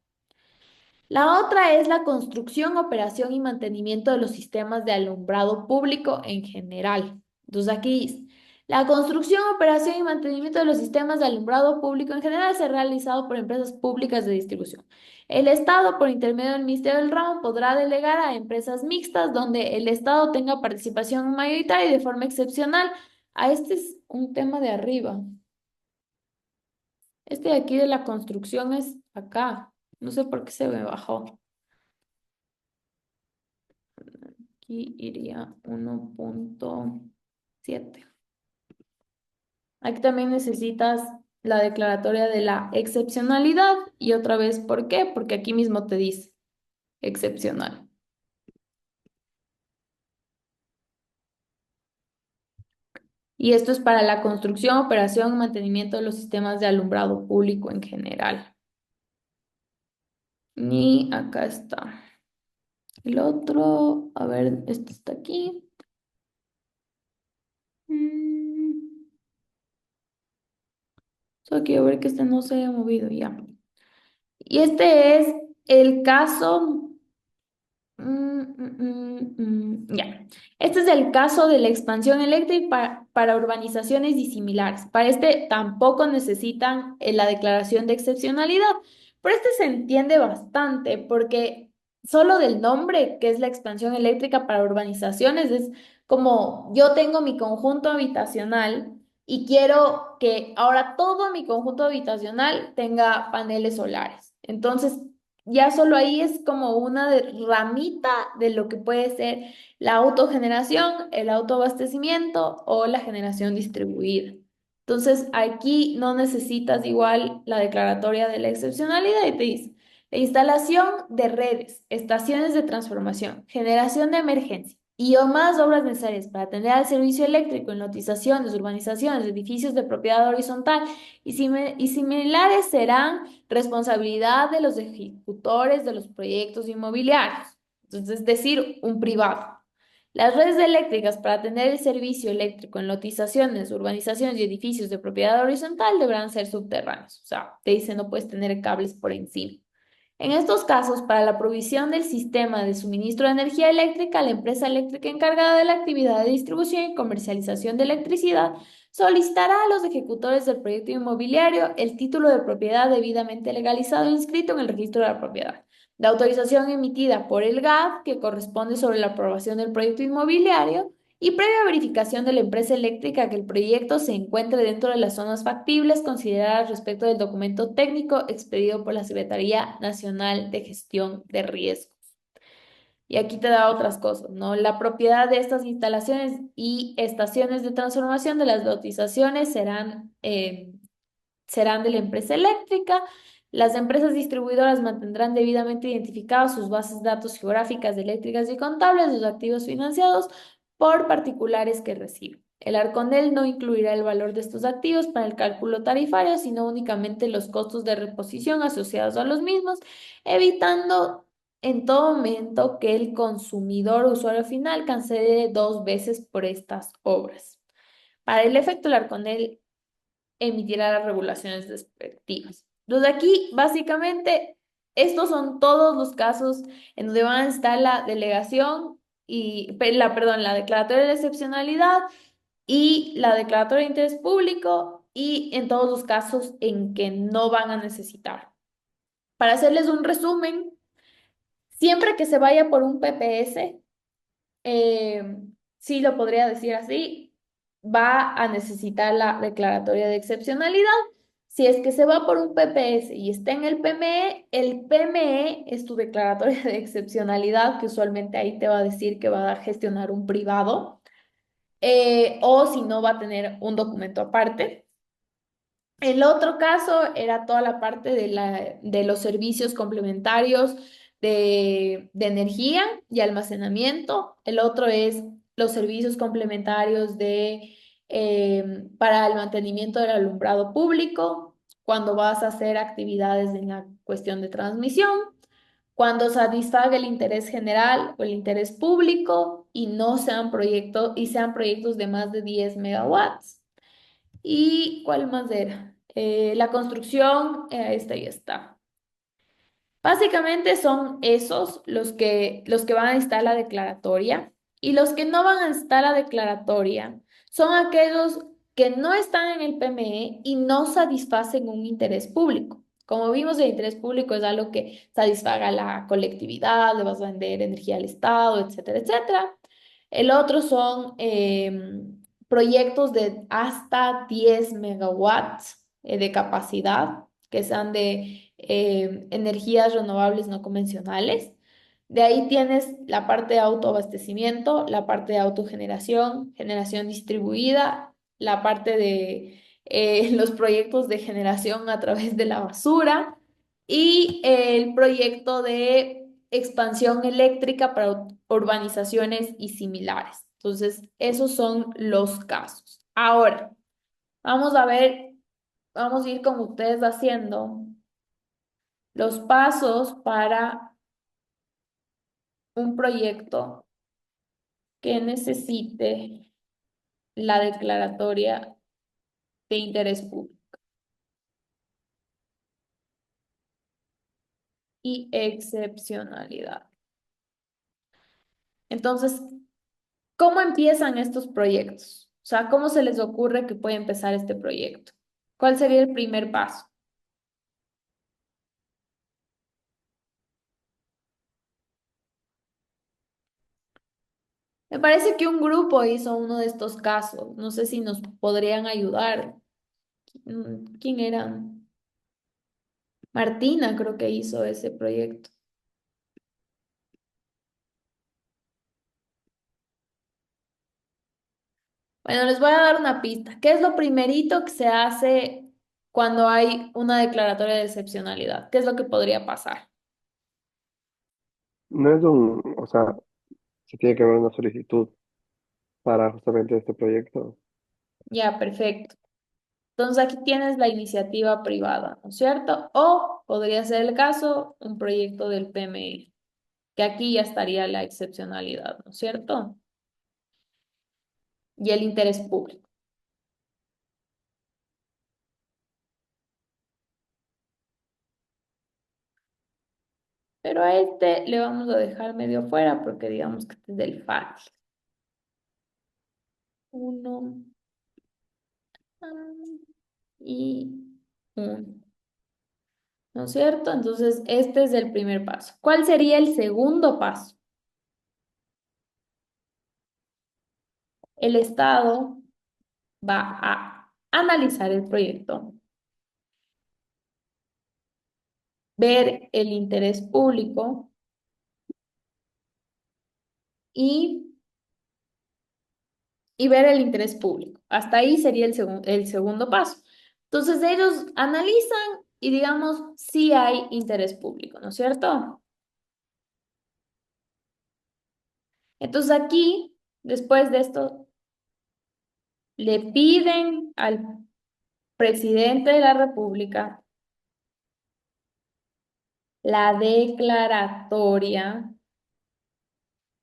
La otra es la construcción, operación y mantenimiento de los sistemas de alumbrado público en general. Entonces aquí dice, la construcción, operación y mantenimiento de los sistemas de alumbrado público en general será realizado por empresas públicas de distribución. El Estado, por intermedio del Ministerio del Ramo, podrá delegar a empresas mixtas donde el Estado tenga participación mayoritaria y de forma excepcional. Este es un tema de arriba. Este de aquí de la construcción es acá. No sé por qué se me bajó. Aquí iría 1.7. Aquí también necesitas la declaratoria de la excepcionalidad. Y otra vez, ¿por qué? Porque aquí mismo te dice excepcional. Y esto es para la construcción, operación y mantenimiento de los sistemas de alumbrado público en general. Y acá está. El otro, a ver, este está aquí. Solo quiero ver que este no se haya movido ya. Y este es el caso. Ya. Este es el caso de la expansión eléctrica para urbanizaciones y similares. Para este tampoco necesitan la declaración de excepcionalidad, pero este se entiende bastante porque solo del nombre, que es la expansión eléctrica para urbanizaciones, es como yo tengo mi conjunto habitacional y quiero que ahora todo mi conjunto habitacional tenga paneles solares. Entonces, ya solo ahí es como una ramita de lo que puede ser la autogeneración, el autoabastecimiento o la generación distribuida. Entonces, aquí no necesitas igual la declaratoria de la excepcionalidad y te dice, la instalación de redes, estaciones de transformación, generación de emergencia y o más obras necesarias para atender al servicio eléctrico en lotizaciones, urbanizaciones, edificios de propiedad horizontal y similares serán responsabilidad de los ejecutores de los proyectos inmobiliarios. Entonces, es decir, un privado. Las redes eléctricas para tener el servicio eléctrico en lotizaciones, urbanizaciones y edificios de propiedad horizontal deberán ser subterráneos. O sea, te dice no puedes tener cables por encima. En estos casos, para la provisión del sistema de suministro de energía eléctrica, la empresa eléctrica encargada de la actividad de distribución y comercialización de electricidad solicitará a los ejecutores del proyecto inmobiliario el título de propiedad debidamente legalizado e inscrito en el registro de la propiedad. La autorización emitida por el GAF, que corresponde sobre la aprobación del proyecto inmobiliario, y previa verificación de la empresa eléctrica que el proyecto se encuentre dentro de las zonas factibles consideradas respecto del documento técnico expedido por la Secretaría Nacional de Gestión de Riesgos. Y aquí te da otras cosas, ¿no? La propiedad de estas instalaciones y estaciones de transformación de las lotizaciones serán de la empresa eléctrica. Las empresas distribuidoras mantendrán debidamente identificadas sus bases de datos geográficas, eléctricas y contables de los activos financiados por particulares que reciben. El Arconel no incluirá el valor de estos activos para el cálculo tarifario, sino únicamente los costos de reposición asociados a los mismos, evitando en todo momento que el consumidor o usuario final cancele dos veces por estas obras. Para el efecto, el Arconel emitirá las regulaciones respectivas. Entonces aquí, básicamente, estos son todos los casos en donde van a estar la delegación perdón, la declaratoria de excepcionalidad y la declaratoria de interés público y en todos los casos en que no van a necesitar. Para hacerles un resumen, siempre que se vaya por un PPS, eh, sí lo podría decir así, va a necesitar la declaratoria de excepcionalidad. Si es que se va por un PPS y está en el PME es tu declaratoria de excepcionalidad, que usualmente ahí te va a decir que va a gestionar un privado, o si no, va a tener un documento aparte. El otro caso era toda la parte de los servicios complementarios de energía y almacenamiento. El otro es los servicios complementarios para el mantenimiento del alumbrado público, cuando vas a hacer actividades en la cuestión de transmisión, cuando satisfaga el interés general o el interés público y no sean sean proyectos de más de 10 megawatts. ¿Y cuál más era? La construcción, esta ya está. Básicamente son esos los que van a necesitar la declaratoria y los que no van a necesitar la declaratoria son aquellos que no están en el PME y no satisfacen un interés público. Como vimos, el interés público es algo que satisfaga a la colectividad, le vas a vender energía al Estado, etcétera, etcétera. El otro son proyectos de hasta 10 megawatts de capacidad, que sean de energías renovables no convencionales. De ahí tienes la parte de autoabastecimiento, la parte de autogeneración, generación distribuida, la parte de los proyectos de generación a través de la basura y el proyecto de expansión eléctrica para urbanizaciones y similares. Entonces, esos son los casos. Ahora, vamos a ver, vamos a ir con ustedes haciendo los pasos para un proyecto que necesite la declaratoria de interés público y excepcionalidad. Entonces, ¿cómo empiezan estos proyectos? O sea, ¿cómo se les ocurre que puede empezar este proyecto? ¿Cuál sería el primer paso? Me parece que un grupo hizo uno de estos casos. No sé si nos podrían ayudar. ¿Quién era? Martina creo que hizo ese proyecto. Bueno, les voy a dar una pista. ¿Qué es lo primerito que se hace cuando hay una declaratoria de excepcionalidad? ¿Qué es lo que podría pasar? No es o sea, se tiene que ver una solicitud para justamente este proyecto. Ya, perfecto. Entonces aquí tienes la iniciativa privada, ¿no es cierto? O podría ser el caso, un proyecto del PME, que aquí ya estaría la excepcionalidad, ¿no es cierto? Y el interés público. Pero a este le vamos a dejar medio fuera porque digamos que este es del fácil. Uno y uno, ¿no es cierto? Entonces, este es el primer paso. ¿Cuál sería el segundo paso? El Estado va a analizar el proyecto, ver el interés público y, y ver el interés público. Hasta ahí sería el segundo paso. Entonces, ellos analizan y digamos si hay interés público, ¿no es cierto? Entonces aquí, después de esto, le piden al presidente de la República la declaratoria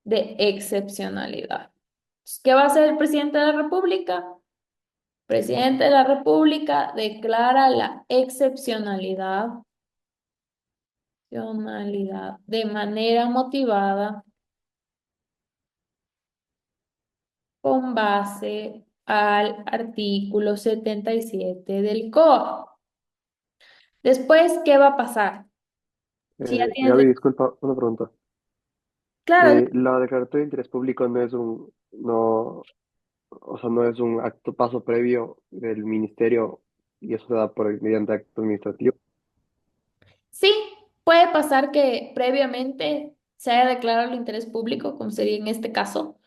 de excepcionalidad. Entonces, ¿qué va a hacer el presidente de la República? Presidente de la República declara la excepcionalidad de manera motivada con base al artículo 77 del COA. Después, ¿qué va a pasar? Si ya Gaby, tienes, disculpa, una pregunta. claro, La declaratoria de interés público no es no, o sea, no es un acto paso previo del ministerio y eso se da mediante acto administrativo. sí, puede pasar que previamente se haya declarado el interés público, como sería en este caso,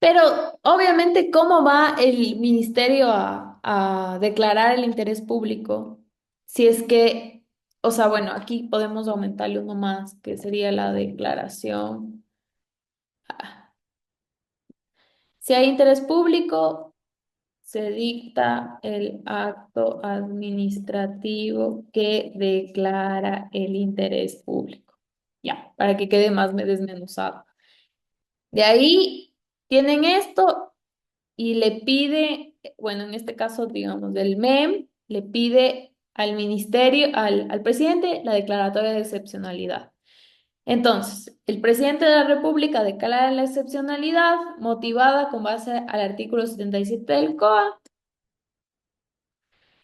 pero obviamente, ¿cómo va el ministerio a declarar el interés público? Si es que, o sea, bueno, aquí podemos aumentarle uno más, que sería la declaración. Ah, Si hay interés público, se dicta el acto administrativo que declara el interés público. Ya, para que quede más desmenuzado. De ahí tienen esto y le pide, bueno, en este caso, digamos, del MEM, le pide al ministerio, al presidente, la declaratoria de excepcionalidad. Entonces, el presidente de la República declara la excepcionalidad motivada con base al artículo 77 del COA.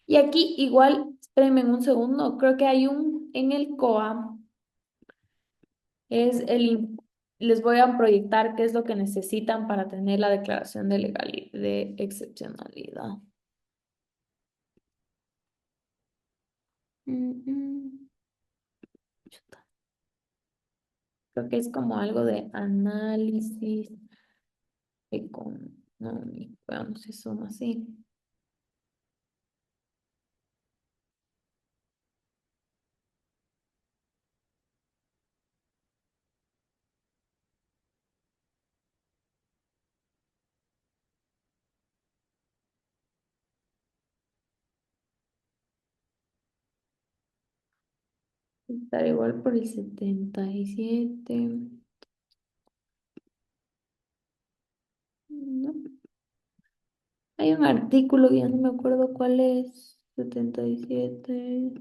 Y aquí igual, espérenme un segundo, creo que hay en el COA, es les voy a proyectar qué es lo que necesitan para tener la declaración de de excepcionalidad. Mm, mm. Chuta. Creo que es como algo de análisis económico. Veamos si son así. Estar igual por el 77. No. Hay un artículo, ya no me acuerdo cuál es. 77.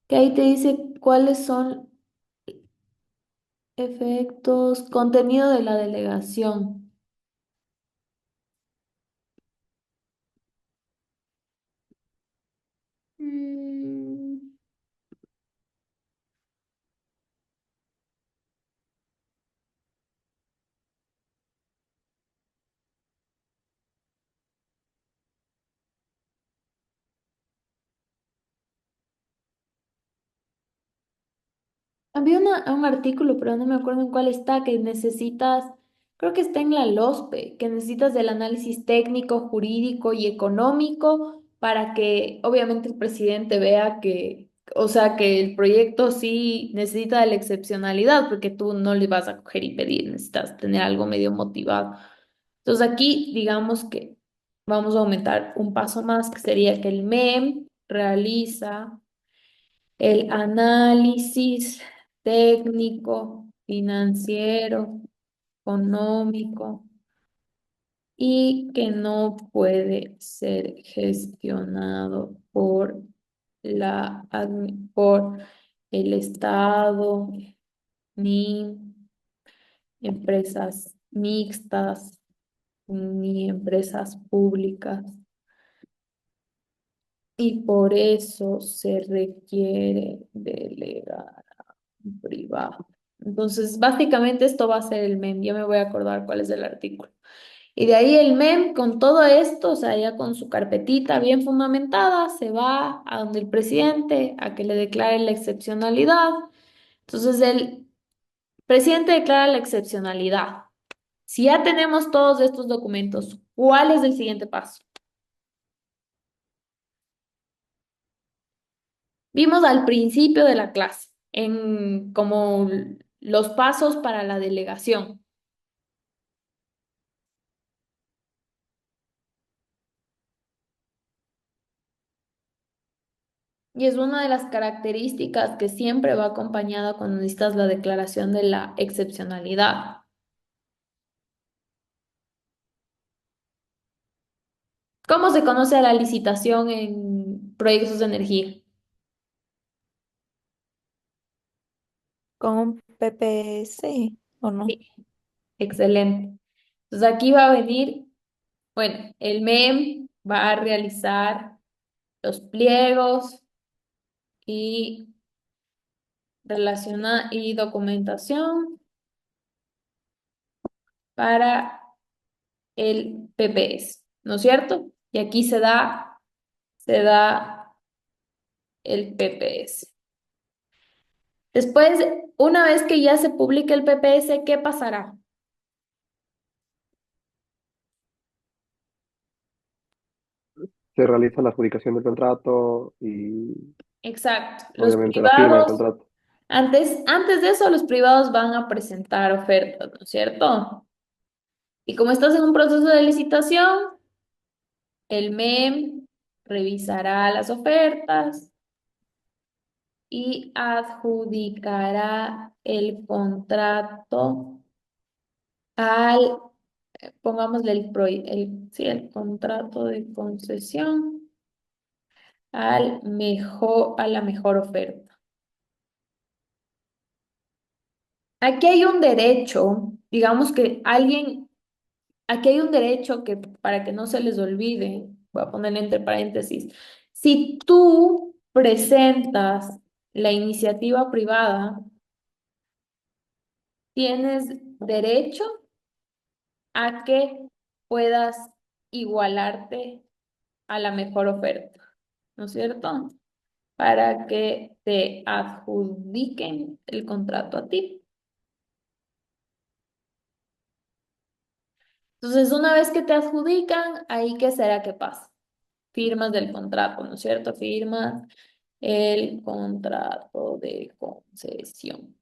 Que ahí te dice cuáles son efectos, contenido de la delegación. Mm. Había un artículo, pero no me acuerdo en cuál está, que necesitas, creo que está en la LOSPE, que necesitas del análisis técnico, jurídico y económico para que obviamente el presidente vea que, o sea, que el proyecto sí necesita de la excepcionalidad, porque tú no le vas a coger y pedir, necesitas tener algo medio motivado. Entonces aquí digamos que vamos a aumentar un paso más, que sería que el MEM realiza el análisis técnico, financiero, económico y que no puede ser gestionado por por el Estado ni empresas mixtas ni empresas públicas y por eso se requiere delegar privado. Entonces, básicamente esto va a ser el MEM. Ya me voy a acordar cuál es el artículo. Y de ahí el MEM con todo esto, o sea, ya con su carpetita bien fundamentada, se va a donde el presidente a que le declare la excepcionalidad. Entonces, el presidente declara la excepcionalidad. Si ya tenemos todos estos documentos, ¿cuál es el siguiente paso? Vimos al principio de la clase en como los pasos para la delegación. Y es una de las características que siempre va acompañada cuando necesitas la declaración de la excepcionalidad. ¿Cómo se conoce a la licitación en proyectos de energía? Con un PPS, ¿o no? Sí, excelente. Entonces aquí va a venir, bueno, el MEM va a realizar los pliegos y y documentación para el PPS, ¿no es cierto? Y aquí se da el PPS. Después, una vez que ya se publique el PPS, ¿qué pasará? Se realiza la adjudicación del contrato y Exacto. Los obviamente la firma del privados, contrato. antes de eso, los privados van a presentar ofertas, ¿no es cierto? Y como estás en un proceso de licitación, el MEM revisará las ofertas y adjudicará el contrato al, pongámosle sí, el contrato de concesión a la mejor oferta. Aquí hay un derecho, digamos que aquí hay un derecho que para que no se les olvide, voy a poner entre paréntesis, si tú presentas la iniciativa privada, tienes derecho a que puedas igualarte a la mejor oferta, ¿no es cierto? Para que te adjudiquen el contrato a ti. Entonces, una vez que te adjudican, ahí qué será que pasa. Firmas del contrato, ¿no es cierto? Firmas el contrato de concesión.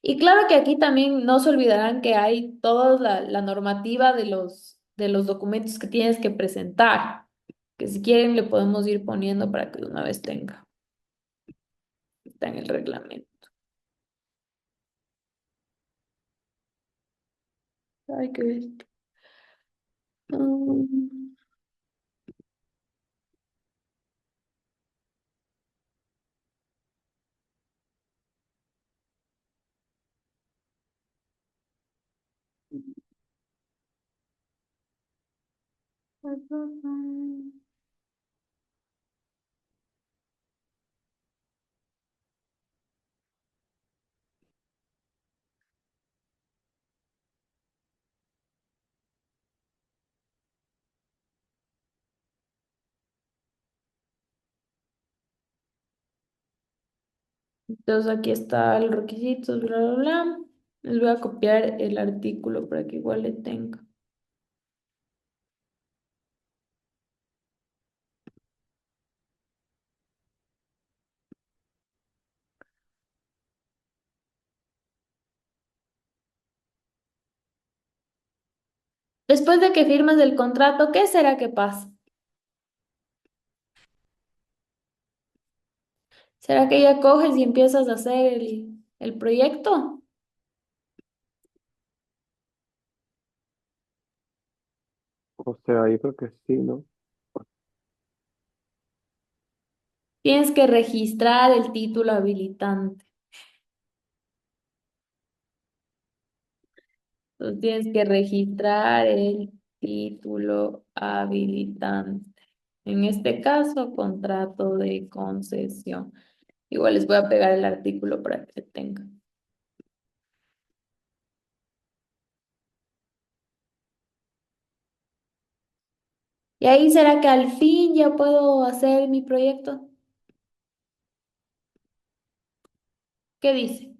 Y claro que aquí también no se olvidarán que hay toda la normativa de los documentos que tienes que presentar, que si quieren le podemos ir poniendo para que de una vez tenga, está en el reglamento. Ay, qué bestia. Mm. Entonces aquí está los requisitos, bla, bla, bla. Les voy a copiar el artículo para que igual le tenga. Después de que firmes el contrato, ¿qué será que pasa? ¿Será que ya coges y empiezas a hacer el proyecto? O sea, yo creo que sí, ¿no? Tienes que registrar el título habilitante. Entonces tienes que registrar el título habilitante. En este caso, contrato de concesión. Igual les voy a pegar el artículo para que tengan. Y ahí será que al fin ya puedo hacer mi proyecto. ¿Qué dice?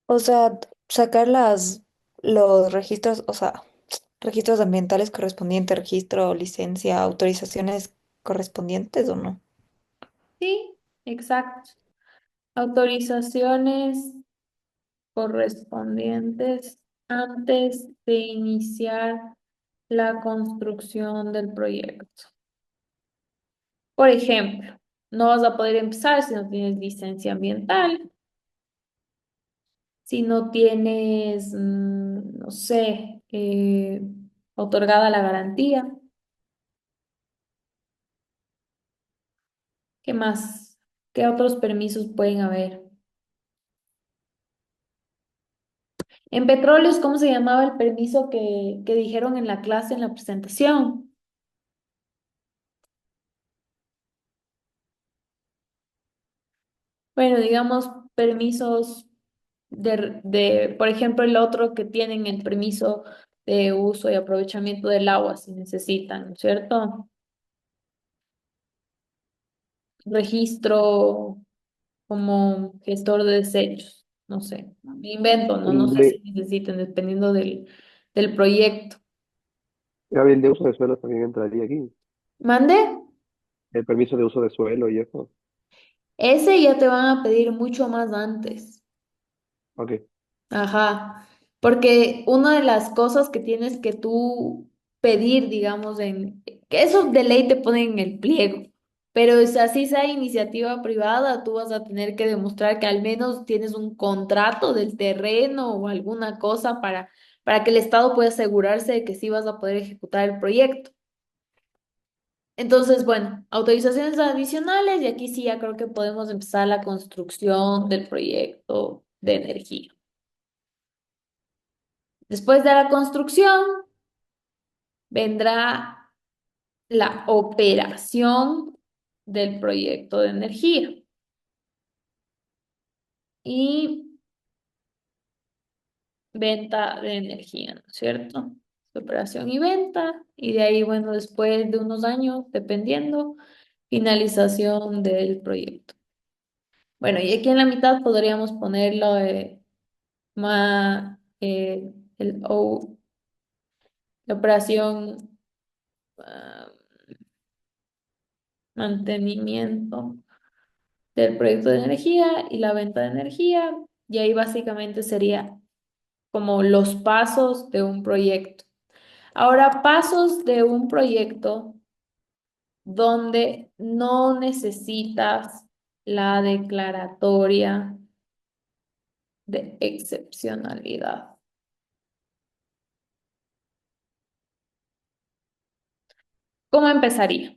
O sea, sacar los registros, o sea, registros ambientales correspondientes, registro, licencia, autorizaciones correspondientes o no. Sí, exacto. Autorizaciones correspondientes antes de iniciar la construcción del proyecto. Por ejemplo, no vas a poder empezar si no tienes licencia ambiental. si no tienes, no sé, otorgada la garantía. ¿Qué más? ¿Qué otros permisos pueden haber? En petróleos, ¿cómo se llamaba el permiso que dijeron en la clase, en la presentación? Bueno, digamos, permisos por ejemplo, el otro que tienen el permiso de uso y aprovechamiento del agua si necesitan, ¿no es cierto? Registro como gestor de desechos, no sé, me invento, no, no El sé de, si necesiten, dependiendo del proyecto. ya bien, de uso de suelo también entraría aquí. ¿Mande? El permiso de uso de suelo y eso. Ese ya te van a pedir mucho más antes. Ok. Ajá, porque una de las cosas que tienes que tú pedir, digamos, que eso de ley te ponen en el pliego, pero es así sea iniciativa privada, tú vas a tener que demostrar que al menos tienes un contrato del terreno o alguna cosa para que el Estado pueda asegurarse de que sí vas a poder ejecutar el proyecto. Entonces, bueno, autorizaciones adicionales y aquí sí ya creo que podemos empezar la construcción del proyecto de energía. Después de la construcción vendrá la operación del proyecto de energía y venta de energía, ¿no es cierto? Operación y venta, y de ahí, bueno, después de unos años, dependiendo, finalización del proyecto. Bueno, y aquí en la mitad podríamos ponerlo la operación, ah, mantenimiento del proyecto de energía y la venta de energía. Y ahí básicamente sería como los pasos de un proyecto. Ahora, pasos de un proyecto donde no necesitas la declaratoria de excepcionalidad. ¿Cómo empezaría?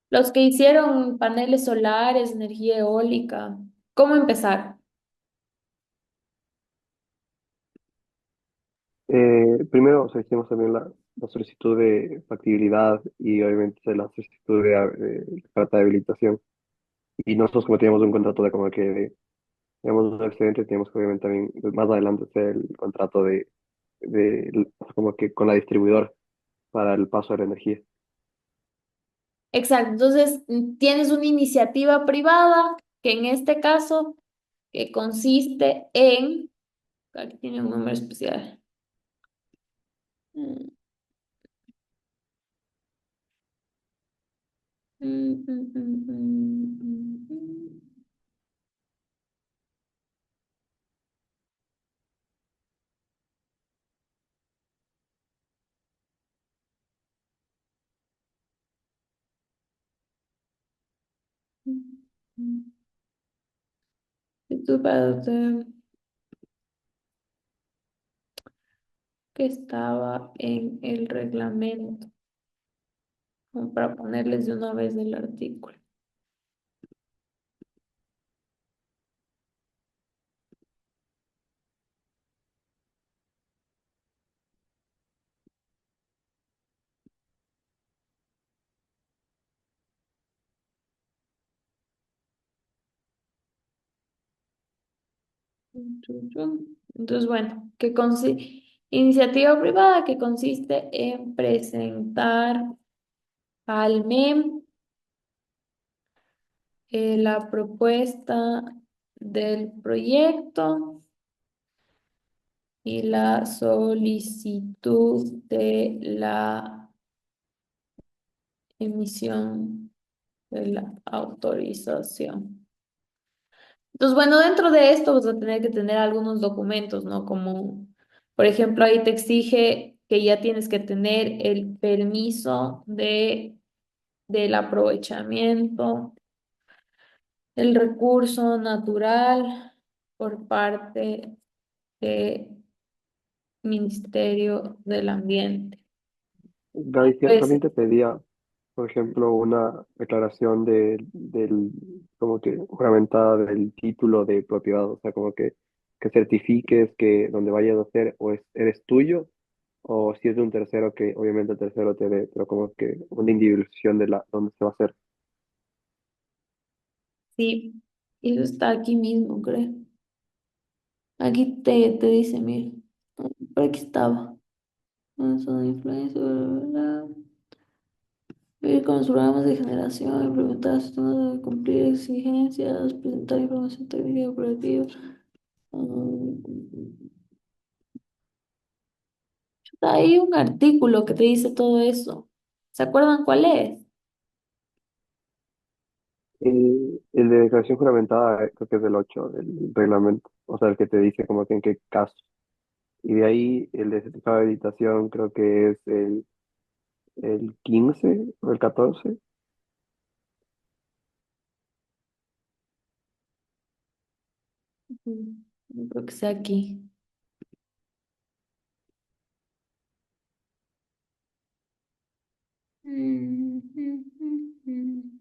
Los que hicieron paneles solares, energía eólica, ¿cómo empezar? Primero, o sea, hicimos también la solicitud de factibilidad y obviamente la solicitud de carta de habilitación. Y nosotros como teníamos un contrato de como que teníamos un excedente, teníamos que obviamente también más adelante hacer el contrato como que con la distribuidora para el paso de la energía. Exacto, entonces tienes una iniciativa privada que en este caso que consiste en, aquí tiene un número especial. Mm, mm, mm, mm, mm, mm, mm. Esto que estaba en el reglamento, como para ponerles de una vez el artículo. Entonces, bueno, iniciativa privada que consiste en presentar al MEM la propuesta del proyecto y la solicitud de la emisión de la autorización. Entonces, bueno, dentro de esto vas a tener que tener algunos documentos, ¿no? Como, por ejemplo, ahí te exige que ya tienes que tener el permiso de del aprovechamiento del recurso natural por parte del Ministerio del Ambiente. Gaby, Pues también te pedía, por ejemplo, una declaración del, como que juramentada del título de propiedad, o sea, como que certifiques que donde vayas a hacer o eres tuyo, o si es de un tercero, que obviamente el tercero te dé, pero como que una individualización de donde se va a hacer. sí, eso está aquí mismo, creo. Aquí te dice, mira, por aquí estaba. Eso de influencia, bla, bla, bla. Ver con los programas de generación, implementar sistemas de cumplir exigencias, presentar información técnica y operativa. Mm, Hay un artículo que te dice todo eso. ¿Se acuerdan cuál es? El de declaración juramentada, creo que es del 8 del reglamento, o sea, el que te dice como que en qué caso. Y de ahí el de certificado de habilitación creo que es el 15 o el 14. No creo que sea aquí. Mm, mm, mm, mm.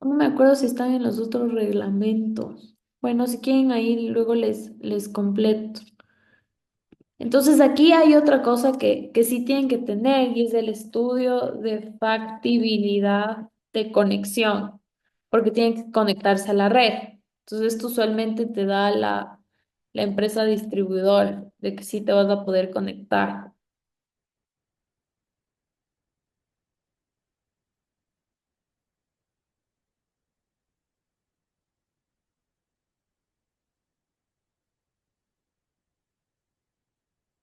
No me acuerdo si están en los otros reglamentos. Bueno, si quieren ahí luego les completo. Entonces aquí hay otra cosa que sí tienen que tener y es el estudio de factibilidad de conexión, porque tienen que conectarse a la red. Entonces esto usualmente te da la empresa distribuidora de que sí te vas a poder conectar.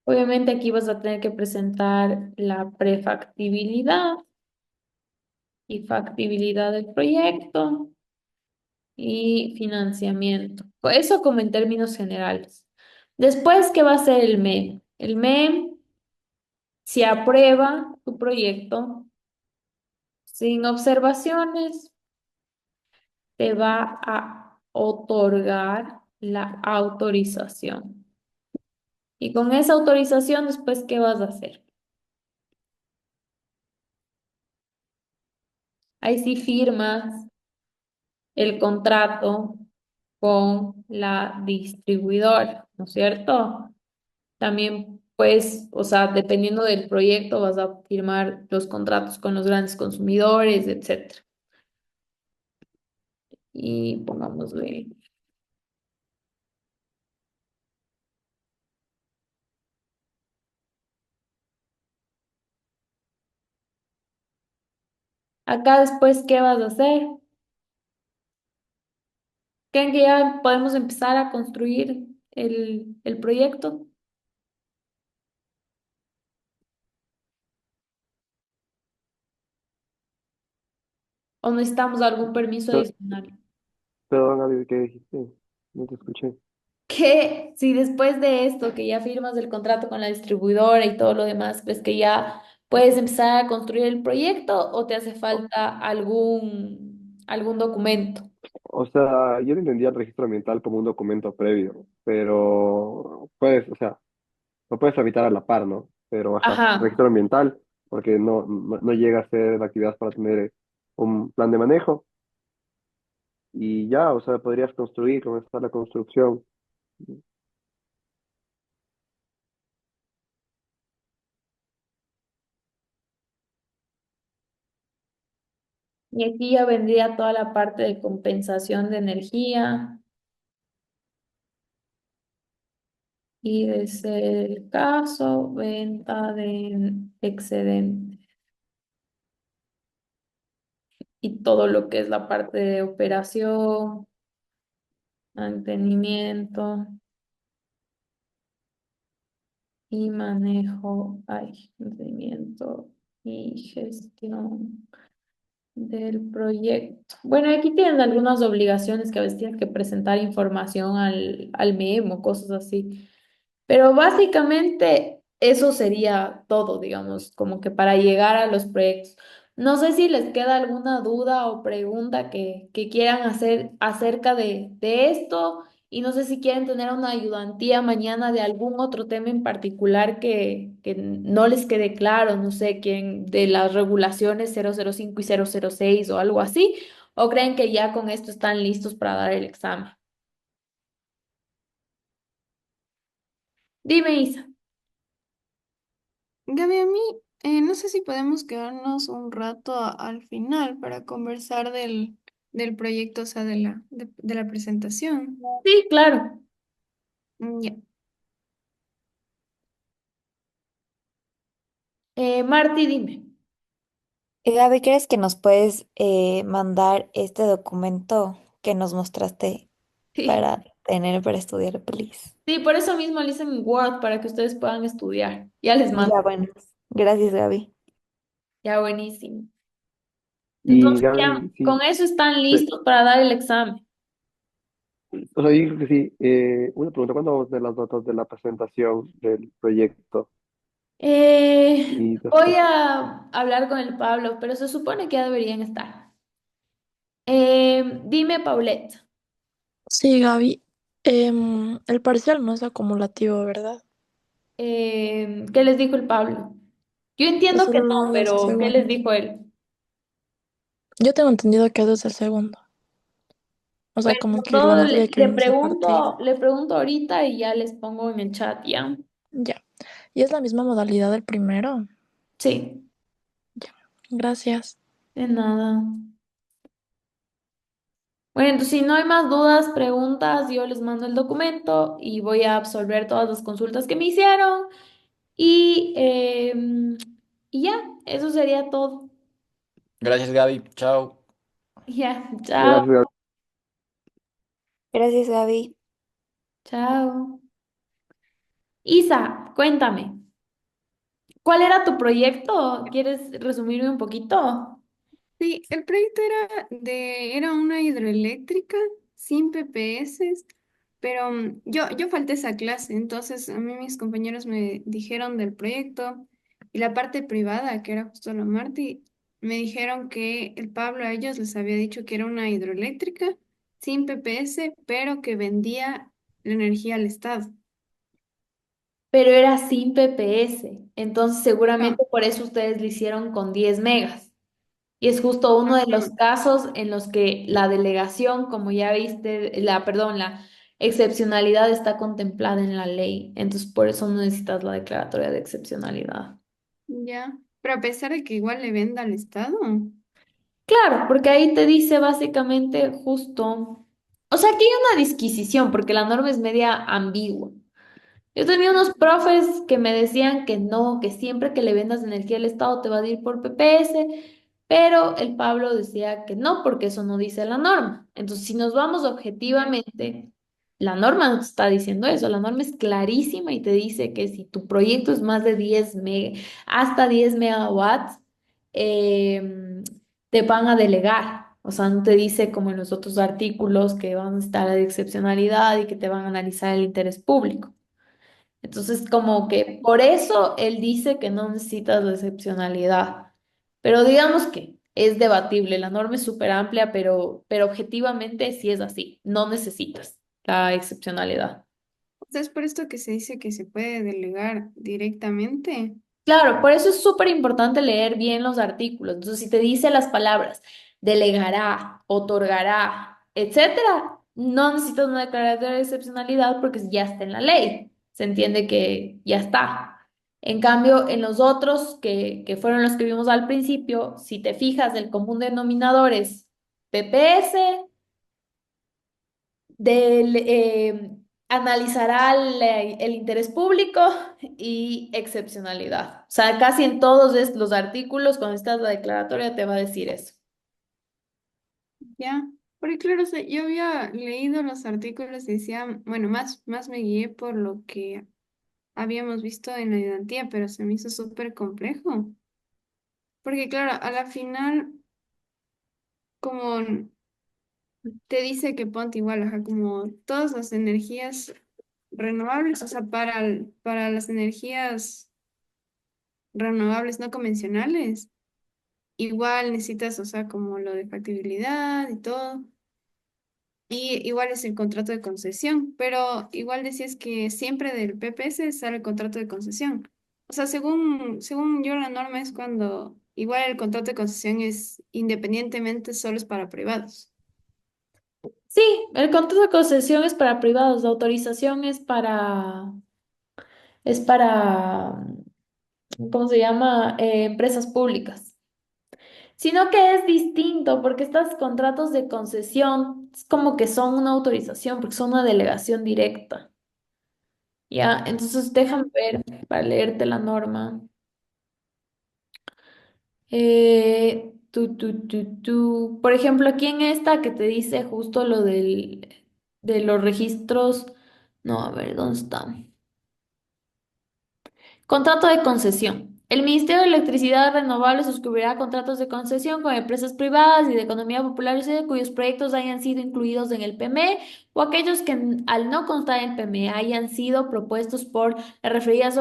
Obviamente aquí vas a tener que presentar la prefactibilidad y factibilidad del proyecto y financiamiento. Eso como en términos generales. Después, ¿qué va a ser el MEM? El MEM, si aprueba tu proyecto sin observaciones, te va a otorgar la autorización. Y con esa autorización, después, ¿qué vas a hacer? Ahí sí firmas el contrato con la distribuidora, ¿no es cierto? También, pues, o sea, dependiendo del proyecto, vas a firmar los contratos con los grandes consumidores, etcétera. Y pongámosle, acá después, ¿qué vas a hacer? ¿Creen que ya podemos empezar a construir el proyecto? ¿O necesitamos algún permiso Pero, adicional? perdón, Gaby, ¿qué dijiste? No te escuché. Que si después de esto, que ya firmas el contrato con la distribuidora y todo lo demás, ¿crees que ya puedes empezar a construir el proyecto o te hace falta algún documento? O sea, yo no entendía el registro ambiental como un documento previo, pero puedes, o sea, lo puedes tramitar a la par, ¿no? Pero, ajá, Ajá. registro ambiental, porque no llega a ser la actividad para tener un plan de manejo y ya, o sea, podrías construir, comenzar la construcción. Y aquí ya vendría toda la parte de compensación de energía y de ser el caso, venta de excedente y todo lo que es la parte de operación, mantenimiento y manejo, ay, mantenimiento y gestión. del proyecto. Bueno, aquí tienen algunas obligaciones que a veces tienes que presentar información al MEM o cosas así. Pero básicamente eso sería todo, digamos, como que para llegar a los proyectos. No sé si les queda alguna duda o pregunta que quieran hacer acerca de esto y no sé si quieren tener una ayudantía mañana de algún otro tema en particular que no les quede claro, no sé, quién de las regulaciones 005 y 006 o algo así, o creen que ya con esto están listos para dar el examen. Dime, Isa. Gaby, a mí, no sé si podemos quedarnos un rato al final para conversar del proyecto, o sea, de la presentación. Sí, claro. Ya. Marty, dime. Gaby, ¿crees que nos puedes mandar este documento que nos mostraste Sí, para tener para estudiar, please? sí, por eso mismo lo hice en Word para que ustedes puedan estudiar. Ya les mando. Ya, bueno. Gracias, Gaby. Ya buenísimo. Y Entonces ya Gaby, con sí, eso están te- listos para dar el examen. o sea, yo creo que sí. Una pregunta, ¿cuándo vamos a ver las notas de la presentación del proyecto? Y Voy después, a hablar con el Pablo, pero se supone que ya deberían estar. Dime, Paulette, Sí, Gaby. El parcial no es acumulativo, ¿verdad? ¿qué les dijo el Pablo? Yo Es entiendo que no, solo desde el pero ¿qué les segundo. dijo él? Yo tengo entendido que es desde el segundo. O sea, Bueno, como que la no, nota ya que vimos aparte. le pregunto ahorita y ya les pongo en el chat, ¿ya? Ya. Y es la misma modalidad del primero. Sí, Ya. Gracias. de nada. Bueno, entonces si no hay más dudas, preguntas, yo les mando el documento y voy a absolver todas las consultas que me hicieron y, y ya, eso sería todo. Gracias, Gaby. Chao. Ya, chao, gracias, Gaby. Gracias, Gaby. chao. Isa, cuéntame, ¿cuál era tu proyecto? ¿Quieres resumirme un poquito? Sí, el proyecto era una hidroeléctrica sin PPS, pero yo falté esa clase, entonces a mí mis compañeros me dijeron del proyecto y la parte privada, que era justo la Marti, me dijeron que el Pablo a ellos les había dicho que era una hidroeléctrica sin PPS, pero que vendía la energía al Estado. Pero era sin PPS, entonces No, seguramente por eso ustedes lo hicieron con 10 megas. Y es justo uno de los ajá, casos en los que la delegación, como ya viste, perdón, la excepcionalidad está contemplada en la ley. Entonces, por eso no necesitas la declaratoria de excepcionalidad. ya, pero a pesar de que igual le venda al Estado. Claro, porque ahí te dice básicamente justo, o sea, aquí hay una disquisición, porque la norma es media ambigua. Yo tenía unos profes que me decían que no, que siempre que le vendas energía al Estado te va a ir por PPS, pero el Pablo decía que no, porque eso no dice la norma. Entonces, si nos vamos objetivamente, la norma no te está diciendo eso, la norma es clarísima y te dice que si tu proyecto es más de 10 megawatts, te van a delegar. O sea, no te dice como en los otros artículos que van a estar de excepcionalidad y que te van a analizar el interés público. Entonces, como que por eso él dice que no necesitas la excepcionalidad. Pero digamos que es debatible, la norma es súper amplia, pero objetivamente sí es así, no necesitas la excepcionalidad. O sea, es por esto que se dice que se puede delegar directamente. Claro, por eso es súper importante leer bien los artículos. Entonces, si te dice las palabras delegará, otorgará, etcétera, no necesitas una declaración de excepcionalidad porque ya está en la ley. Se entiende que ya está. En cambio, en los otros, que fueron los que vimos al principio, si te fijas, el común denominador es PPS, analizará el interés público y excepcionalidad. O sea, casi en todos los artículos, cuando estás la declaratoria, te va a decir eso. Ya, porque claro, o sea, yo había leído los artículos y decía, bueno, más me guié por lo que habíamos visto en la ayudantía, pero se me hizo súper complejo. Porque claro, a la final como te dice que ponte igual, ajá, como todas las energías renovables, o sea, para las energías renovables no convencionales, igual necesitas, o sea, como lo de factibilidad y todo. Y igual es el contrato de concesión, pero igual decías que siempre del PPS sale el contrato de concesión. O sea, según yo la norma es cuando igual el contrato de concesión es independientemente solo es para privados. Sí, el contrato de concesión es para privados, la autorización es para, ¿cómo se llama? Empresas públicas. Sino que es distinto porque estos contratos de concesión es como que son una autorización, porque son una delegación directa. Ya, entonces Ya. déjame ver para leerte la norma. Por ejemplo, aquí en esta que te dice justo lo de los registros. No, a ver, ¿dónde está? Contrato de concesión. El Ministerio de Electricidad Renovable suscribirá contratos de concesión con empresas privadas y de economía popular y cuyos proyectos hayan sido incluidos en el PME o aquellos que al no constar en el PME hayan sido propuestos por las referidas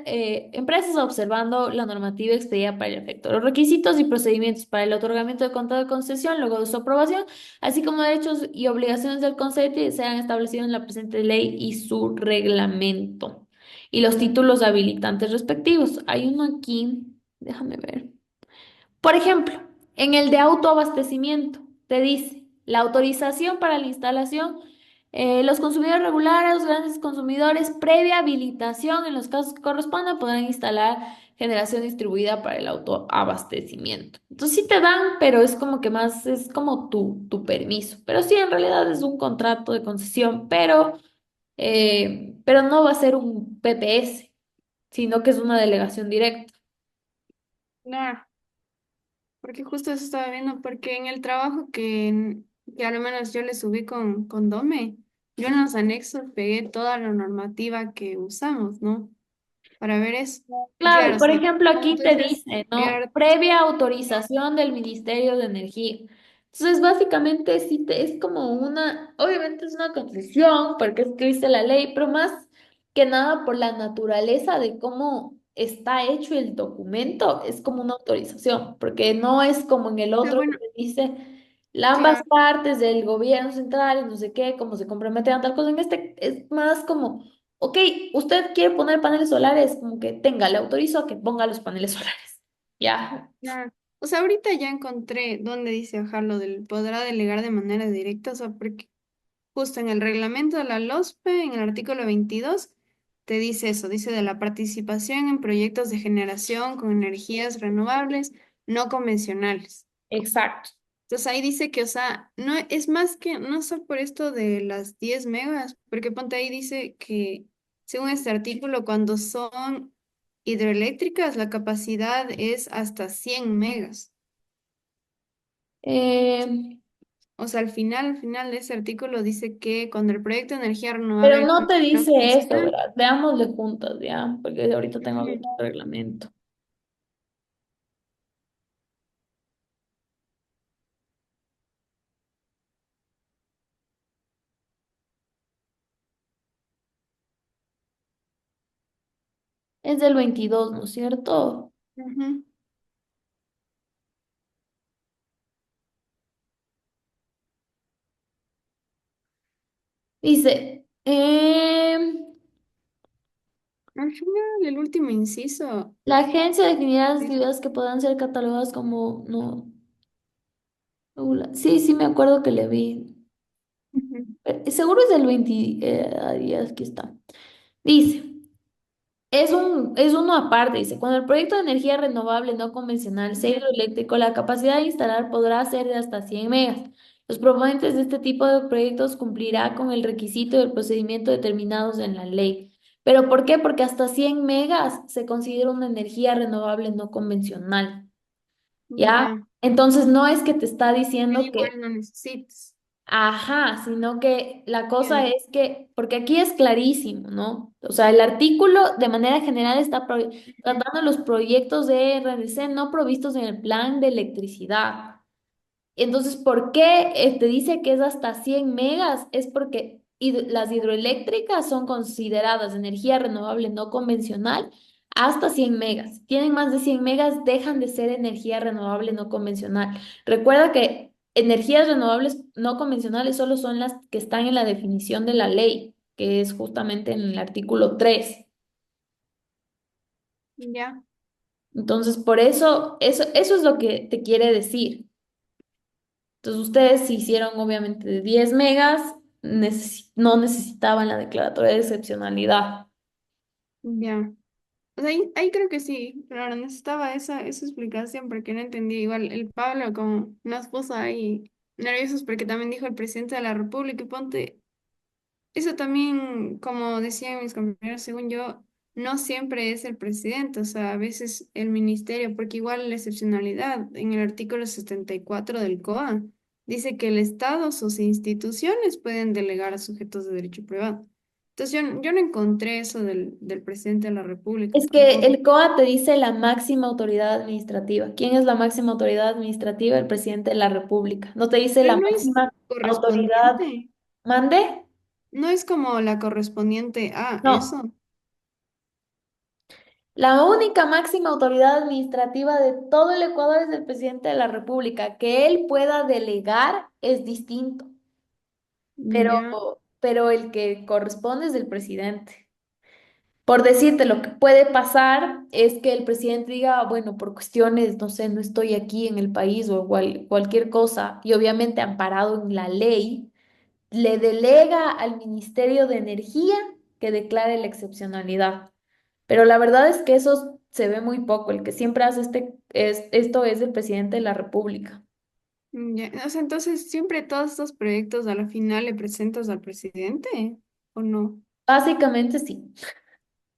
empresas observando la normativa expedida para el efecto. Los requisitos y procedimientos para el otorgamiento de contrato de concesión luego de su aprobación, así como derechos y obligaciones del concedente, serán establecidos en la presente ley y su reglamento y los títulos habilitantes respectivos. Hay uno aquí, déjame ver. Por ejemplo, en el de autoabastecimiento, te dice la autorización para la instalación, los consumidores regulares, los grandes consumidores, previa habilitación, en los casos que correspondan, podrán instalar generación distribuida para el autoabastecimiento. Entonces sí te dan, pero es como que más, es como tu permiso. Pero sí, en realidad es un contrato de concesión, pero no va a ser un PPS, sino que es una delegación directa. Claro, porque justo eso estaba viendo, porque en el trabajo que al menos yo le subí con Dome, yo en los anexos pegué toda la normativa que usamos, ¿no? Para ver eso. Y Claro, y claro, por sí, ejemplo, como aquí tú te dices, dice, ¿no? enviar, Previa autorización del Ministerio de Energía. Entonces, básicamente, es como obviamente es una concesión, porque escribiste la ley, pero más que nada por la naturaleza de cómo está hecho el documento, es como una autorización, porque no es como en el ah, otro que bueno, te dice ambas claro, partes del gobierno central, y no sé qué, cómo se comprometen a tal cosa. En este es más como ok, usted quiere poner paneles solares, como que tenga, le autorizo a que ponga los paneles solares. Ya. claro. O sea, ahorita ya encontré dónde dice, ajá, lo del podrá delegar de manera directa, o sea, porque justo en el reglamento de la LOSPE, en el artículo 22 te dice eso, dice de la participación en proyectos de generación con energías renovables no convencionales. Exacto. Entonces ahí dice que, o sea, no es más que, no solo por esto de las 10 megas, porque ponte ahí dice que, según este artículo, cuando son hidroeléctricas, la capacidad es hasta 100 megas. Eh, O sea, al final de ese artículo dice que cuando el proyecto de energía pero renovable no te no dice eso, convencional, ¿verdad? Veámosle juntas, ya, porque ahorita tengo ujú, abierto el reglamento. Es del 22, ¿no es cierto? ujú, Dice, al final, el último inciso. la agencia definirá las Dice, actividades que puedan ser catalogadas como no. Sí, sí, me acuerdo que le vi. ujú, Seguro es del 20, ahí aquí está. Dice. Es uno aparte, dice, cuando el proyecto de energía renovable no convencional sea ujú, hidroeléctrico, la capacidad de instalar podrá ser de hasta 100 megas. Los proponentes de este tipo de proyectos cumplirá con el requisito y el procedimiento determinados en la ley. ¿Pero por qué? Porque hasta 100 megas se considera una energía renovable no convencional, ¿ya? ya, Entonces no es que te está ahí diciendo que igual no necesitas. ajá, sino que la cosa Entiendo. es que, porque aquí es clarísimo, ¿no? O sea, el artículo de manera general está Ujú, tratando los proyectos de RDC no provistos en el plan de electricidad. Entonces, ¿por qué te dice que es hasta 100 megas? Es porque las hidroeléctricas son consideradas energía renovable no convencional hasta 100 megas. Tienen más de 100 megas, dejan de ser energía renovable no convencional. Recuerda que energías renovables no convencionales solo son las que están en la definición de la ley, que es justamente en el artículo 3. Ya, Entonces, por eso es lo que te quiere decir. Entonces, ustedes se hicieron obviamente de 10 megas, no necesitaban la declaratoria de excepcionalidad. ya. O sea, ahí creo que sí, pero ahora necesitaba esa explicación porque no entendí. Igual el Pablo como nos puso ahí nerviosos porque también dijo el presidente de la República y ponte, eso también, como decían mis compañeros, según yo, no siempre es el presidente, o sea, a veces el ministerio, porque igual la excepcionalidad en el artículo 74 del COA dice que el Estado o sus instituciones pueden delegar a sujetos de derecho privado. Entonces yo no encontré eso del presidente de la República Es que tampoco. el COA te dice la máxima autoridad administrativa. ¿Quién es la máxima autoridad administrativa? El presidente de la República. No te dice Pero la no es máxima autoridad. correspondiente, ¿Mande? no es como la correspondiente a No. eso. La única máxima autoridad administrativa de todo el Ecuador es el presidente de la República. Que él pueda delegar es distinto, Ya, pero el que corresponde es el presidente. Por decirte, lo que puede pasar es que el presidente diga, bueno, por cuestiones, no sé, no estoy aquí en el país o cualquier cosa, y obviamente amparado en la ley, le delega al Ministerio de Energía que declare la excepcionalidad. Pero la verdad es que eso se ve muy poco. El que siempre hace esto es el presidente de la República. ya. O sea, entonces siempre todos estos proyectos a la final le presentas al presidente, ¿o no? Básicamente sí.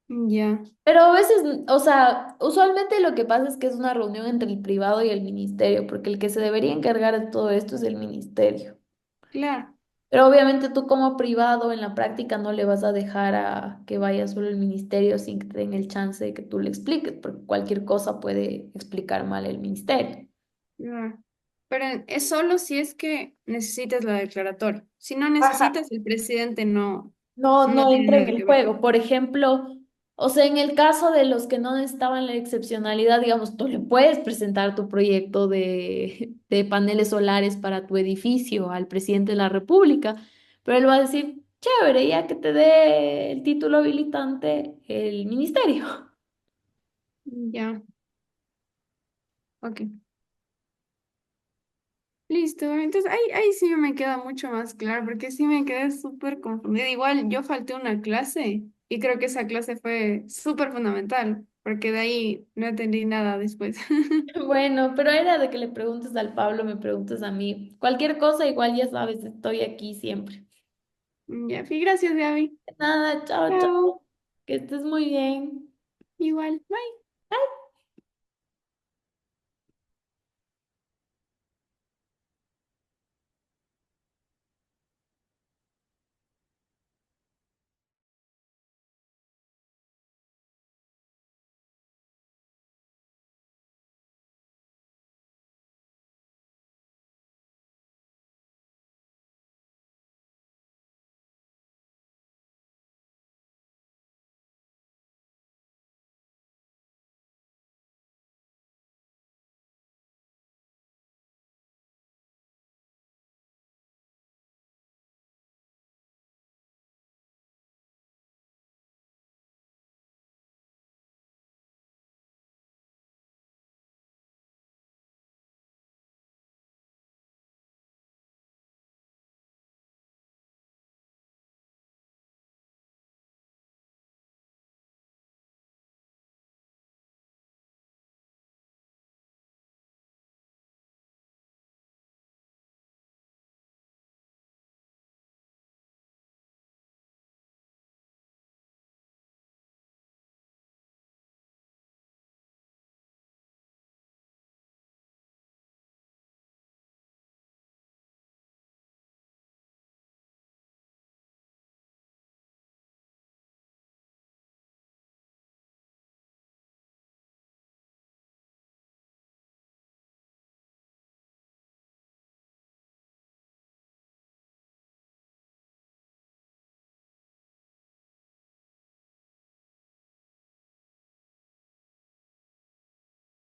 Ya, Pero a veces, o sea, usualmente lo que pasa es que es una reunión entre el privado y el ministerio, porque el que se debería encargar de todo esto es el ministerio. claro. Pero obviamente tú como privado en la práctica no le vas a dejar a que vaya solo el ministerio sin que te den el chance de que tú le expliques, porque cualquier cosa puede explicar mal el ministerio. Ya. Pero es solo si es que necesitas la declaratoria. Si no Ajá. necesitas, el presidente No, no no tiene entra en nada el que ver. juego. Por ejemplo, o sea, en el caso de los que no necesitaban la excepcionalidad, digamos, tú le puedes presentar tu proyecto de paneles solares para tu edificio al presidente de la República, pero él va a decir, chévere, ya que te dé el título habilitante el ministerio. Ya, ok. Listo. Entonces ahí sí me queda mucho más claro, porque sí me quedé súper confundida. Igual yo falté una clase y creo que esa clase fue súper fundamental, porque de ahí no entendí nada después. Bueno, pero era de que le preguntes al Pablo, me preguntes a mí. Cualquier cosa, igual ya sabes, estoy aquí siempre. Ya, sí, gracias, Gaby. Nada, chao, Chao. chao. Que estés muy bien. Igual. Bye.